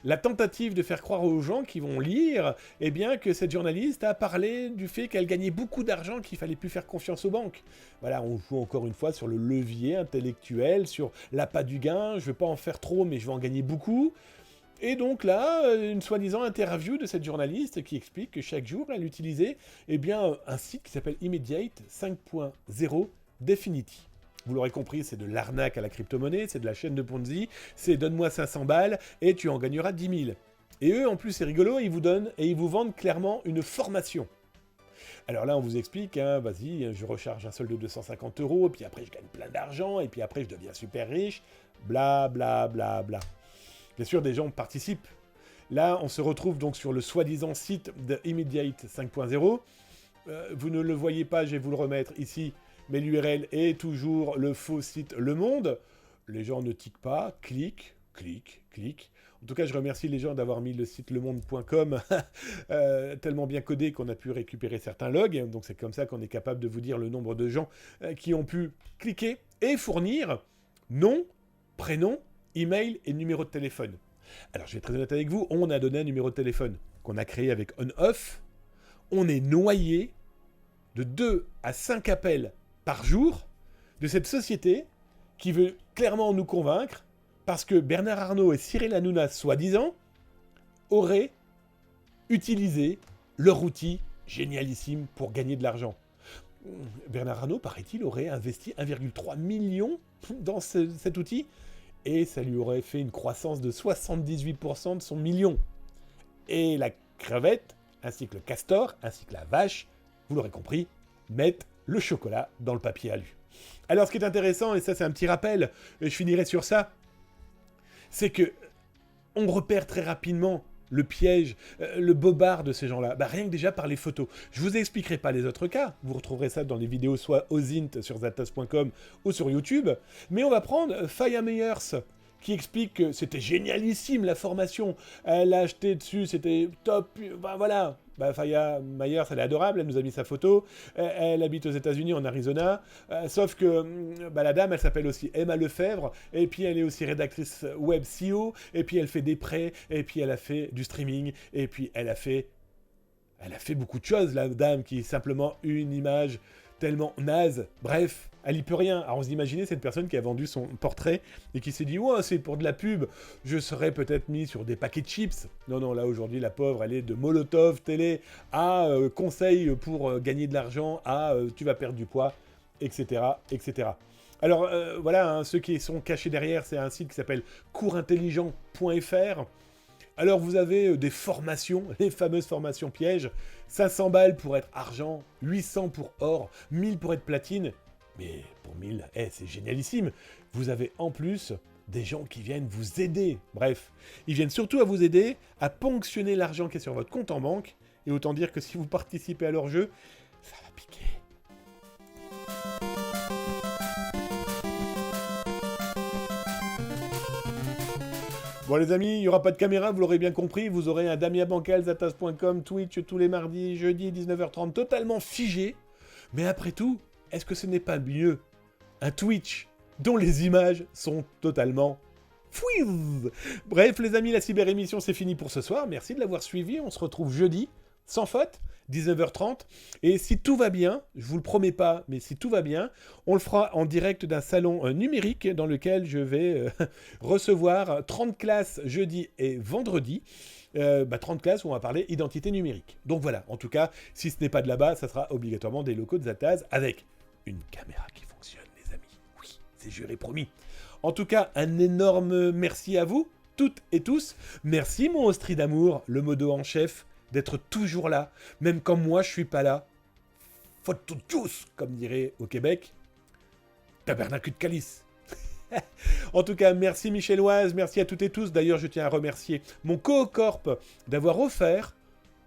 la tentative de faire croire aux gens qui vont lire, eh bien, que cette journaliste a parlé du fait qu'elle gagnait beaucoup d'argent, qu'il fallait plus faire confiance aux banques. Voilà, on joue encore une fois sur le levier intellectuel, sur l'appât du gain. Je ne vais pas en faire trop, mais je vais en gagner beaucoup. Et donc là, une soi-disant interview de cette journaliste qui explique que chaque jour, elle utilisait eh bien, un site qui s'appelle Immediate 5.0 Definity. Vous l'aurez compris, c'est de l'arnaque à la crypto-monnaie, c'est de la chaîne de Ponzi, c'est donne-moi 500 balles et tu en gagneras 10 000. Et eux, en plus, c'est rigolo, ils vous donnent et ils vous vendent clairement une formation. Alors là, on vous explique, hein, vas-y, je recharge un solde de 250 €, et puis après, je gagne plein d'argent, et puis après, je deviens super riche, bla bla bla bla. Bien sûr, des gens participent. Là, on se retrouve donc sur le soi-disant site de Immediate 5.0. Vous ne le voyez pas, je vais vous le remettre ici. Mais l'URL est toujours le faux site Le Monde. Les gens ne tiquent pas, cliquent. En tout cas, je remercie les gens d'avoir mis le site lemonde.com tellement bien codé qu'on a pu récupérer certains logs. Donc c'est comme ça qu'on est capable de vous dire le nombre de gens qui ont pu cliquer et fournir nom, prénom, email et numéro de téléphone. Alors je vais être très honnête avec vous, on a donné un numéro de téléphone qu'on a créé avec on-off. On est noyé de 2 à 5 appels par jour de cette société qui veut clairement nous convaincre parce que Bernard Arnault et Cyril Hanouna, soi-disant, auraient utilisé leur outil génialissime pour gagner de l'argent. Bernard Arnault, paraît-il, aurait investi 1,3 million dans cet outil et ça lui aurait fait une croissance de 78% de son million. Et la crevette, ainsi que le castor, ainsi que la vache, vous l'aurez compris, mettent le chocolat dans le papier alu. Alors ce qui est intéressant, et ça c'est un petit rappel, et je finirai sur ça, c'est que on repère très rapidement le piège, le bobard de ces gens-là, rien que déjà par les photos. Je vous expliquerai pas les autres cas, vous retrouverez ça dans les vidéos soit au Zint sur zatas.com ou sur YouTube, mais on va prendre Faya Meyers, qui explique que c'était génialissime la formation, elle a acheté dessus, c'était top, voilà. Faya Myers, elle est adorable, elle nous a mis sa photo, elle habite aux États-Unis, en Arizona, sauf que la dame, elle s'appelle aussi Emma Lefebvre, et puis elle est aussi rédactrice web CEO, et puis elle fait des prêts, et puis elle a fait du streaming, et puis elle a fait beaucoup de choses, la dame, qui est simplement une image tellement naze. Bref, elle y peut rien. Alors vous imaginez cette personne qui a vendu son portrait et qui s'est dit « Oh, c'est pour de la pub, je serais peut-être mis sur des paquets de chips. » Non, là aujourd'hui, la pauvre, elle est de Molotov télé à conseil pour gagner de l'argent, à tu vas perdre du poids, etc. etc. Alors voilà, hein, ceux qui sont cachés derrière, c'est un site qui s'appelle coursintelligent.fr. Alors vous avez des formations, les fameuses formations pièges, 500 balles pour être argent, 800 pour or, 1000 pour être platine, mais pour 1000, c'est génialissime. Vous avez en plus des gens qui viennent vous aider. Bref, ils viennent surtout à vous aider à ponctionner l'argent qui est sur votre compte en banque, et autant dire que si vous participez à leur jeu, ça va piquer. Bon les amis, il n'y aura pas de caméra, vous l'aurez bien compris, vous aurez un Damien Bancal, zatas.com, Twitch tous les mardis, jeudi, 19h30, totalement figé. Mais après tout, est-ce que ce n'est pas mieux un Twitch dont les images sont totalement fouilles? Bref les amis, la cyber-émission c'est fini pour ce soir, merci de l'avoir suivi, on se retrouve jeudi, sans faute, 19h30, et si tout va bien, je vous le promets pas, mais si tout va bien, on le fera en direct d'un salon numérique dans lequel je vais recevoir 30 classes jeudi et vendredi, 30 classes où on va parler identité numérique. Donc voilà, en tout cas, si ce n'est pas de là-bas, ça sera obligatoirement des locaux de Zataz avec une caméra qui fonctionne, les amis. Oui, c'est juré promis. En tout cas, un énorme merci à vous, toutes et tous. Merci mon Ostri d'amour, le modo en chef, d'être toujours là, même quand moi je suis pas là. Faut tous, comme dirait au Québec, tabernacle de calice. En tout cas, merci Michelloise, merci à toutes et tous. D'ailleurs, je tiens à remercier mon Coocorp d'avoir offert.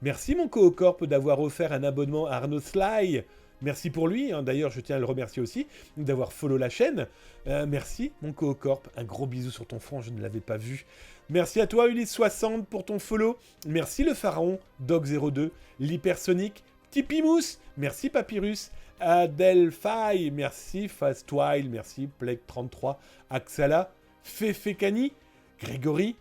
Merci mon Coocorp d'avoir offert un abonnement à Arnaud Sly. Merci pour lui, hein. D'ailleurs je tiens à le remercier aussi d'avoir follow la chaîne. Merci mon Coocorp, un gros bisou sur ton front, je ne l'avais pas vu. Merci à toi Ulysse60 pour ton follow. Merci le Pharaon, Dog02, l'Hypersonic, Tipimousse, merci Papyrus, Adelphi, merci Fastwile, merci Plague33, Axala, Fefekani, Grégory,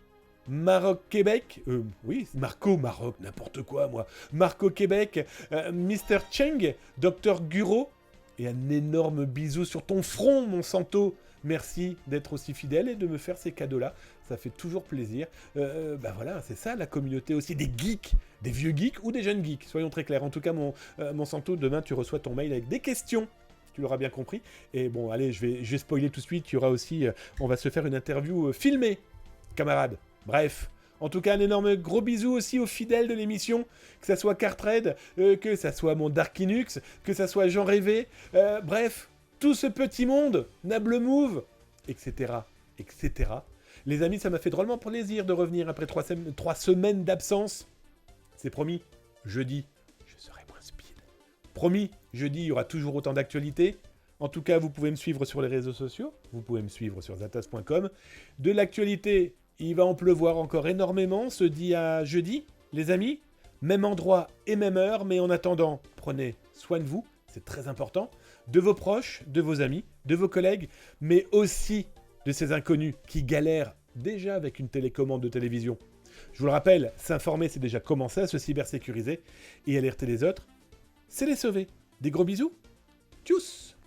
Maroc Québec, oui, Marco Maroc, n'importe quoi moi, Marco Québec, Mr. Cheng, Dr Guro, et un énorme bisou sur ton front, mon Santo. Merci d'être aussi fidèle et de me faire ces cadeaux-là, ça fait toujours plaisir. Bah voilà, c'est ça la communauté aussi, des geeks, des vieux geeks ou des jeunes geeks, soyons très clairs. En tout cas, mon Santo, demain tu reçois ton mail avec des questions. Tu l'auras bien compris. Et bon, allez, je vais spoiler tout de suite. Il y aura aussi, on va se faire une interview filmée, camarades. Bref, en tout cas, un énorme gros bisou aussi aux fidèles de l'émission, que ça soit Cartred, que ça soit mon Darkinux, que ça soit Jean Rêvé, bref, tout ce petit monde, Nable Move, etc., etc. Les amis, ça m'a fait drôlement plaisir de revenir après 3 semaines d'absence. C'est promis, jeudi, je serai moins speed. Promis, jeudi, il y aura toujours autant d'actualités. En tout cas, vous pouvez me suivre sur les réseaux sociaux, vous pouvez me suivre sur zatos.com. De l'actualité, il va en pleuvoir encore énormément, se dit à jeudi, les amis. Même endroit et même heure, mais en attendant, prenez soin de vous, c'est très important, de vos proches, de vos amis, de vos collègues, mais aussi de ces inconnus qui galèrent déjà avec une télécommande de télévision. Je vous le rappelle, s'informer, c'est déjà commencer à se cybersécuriser, et alerter les autres, c'est les sauver. Des gros bisous, tchuss!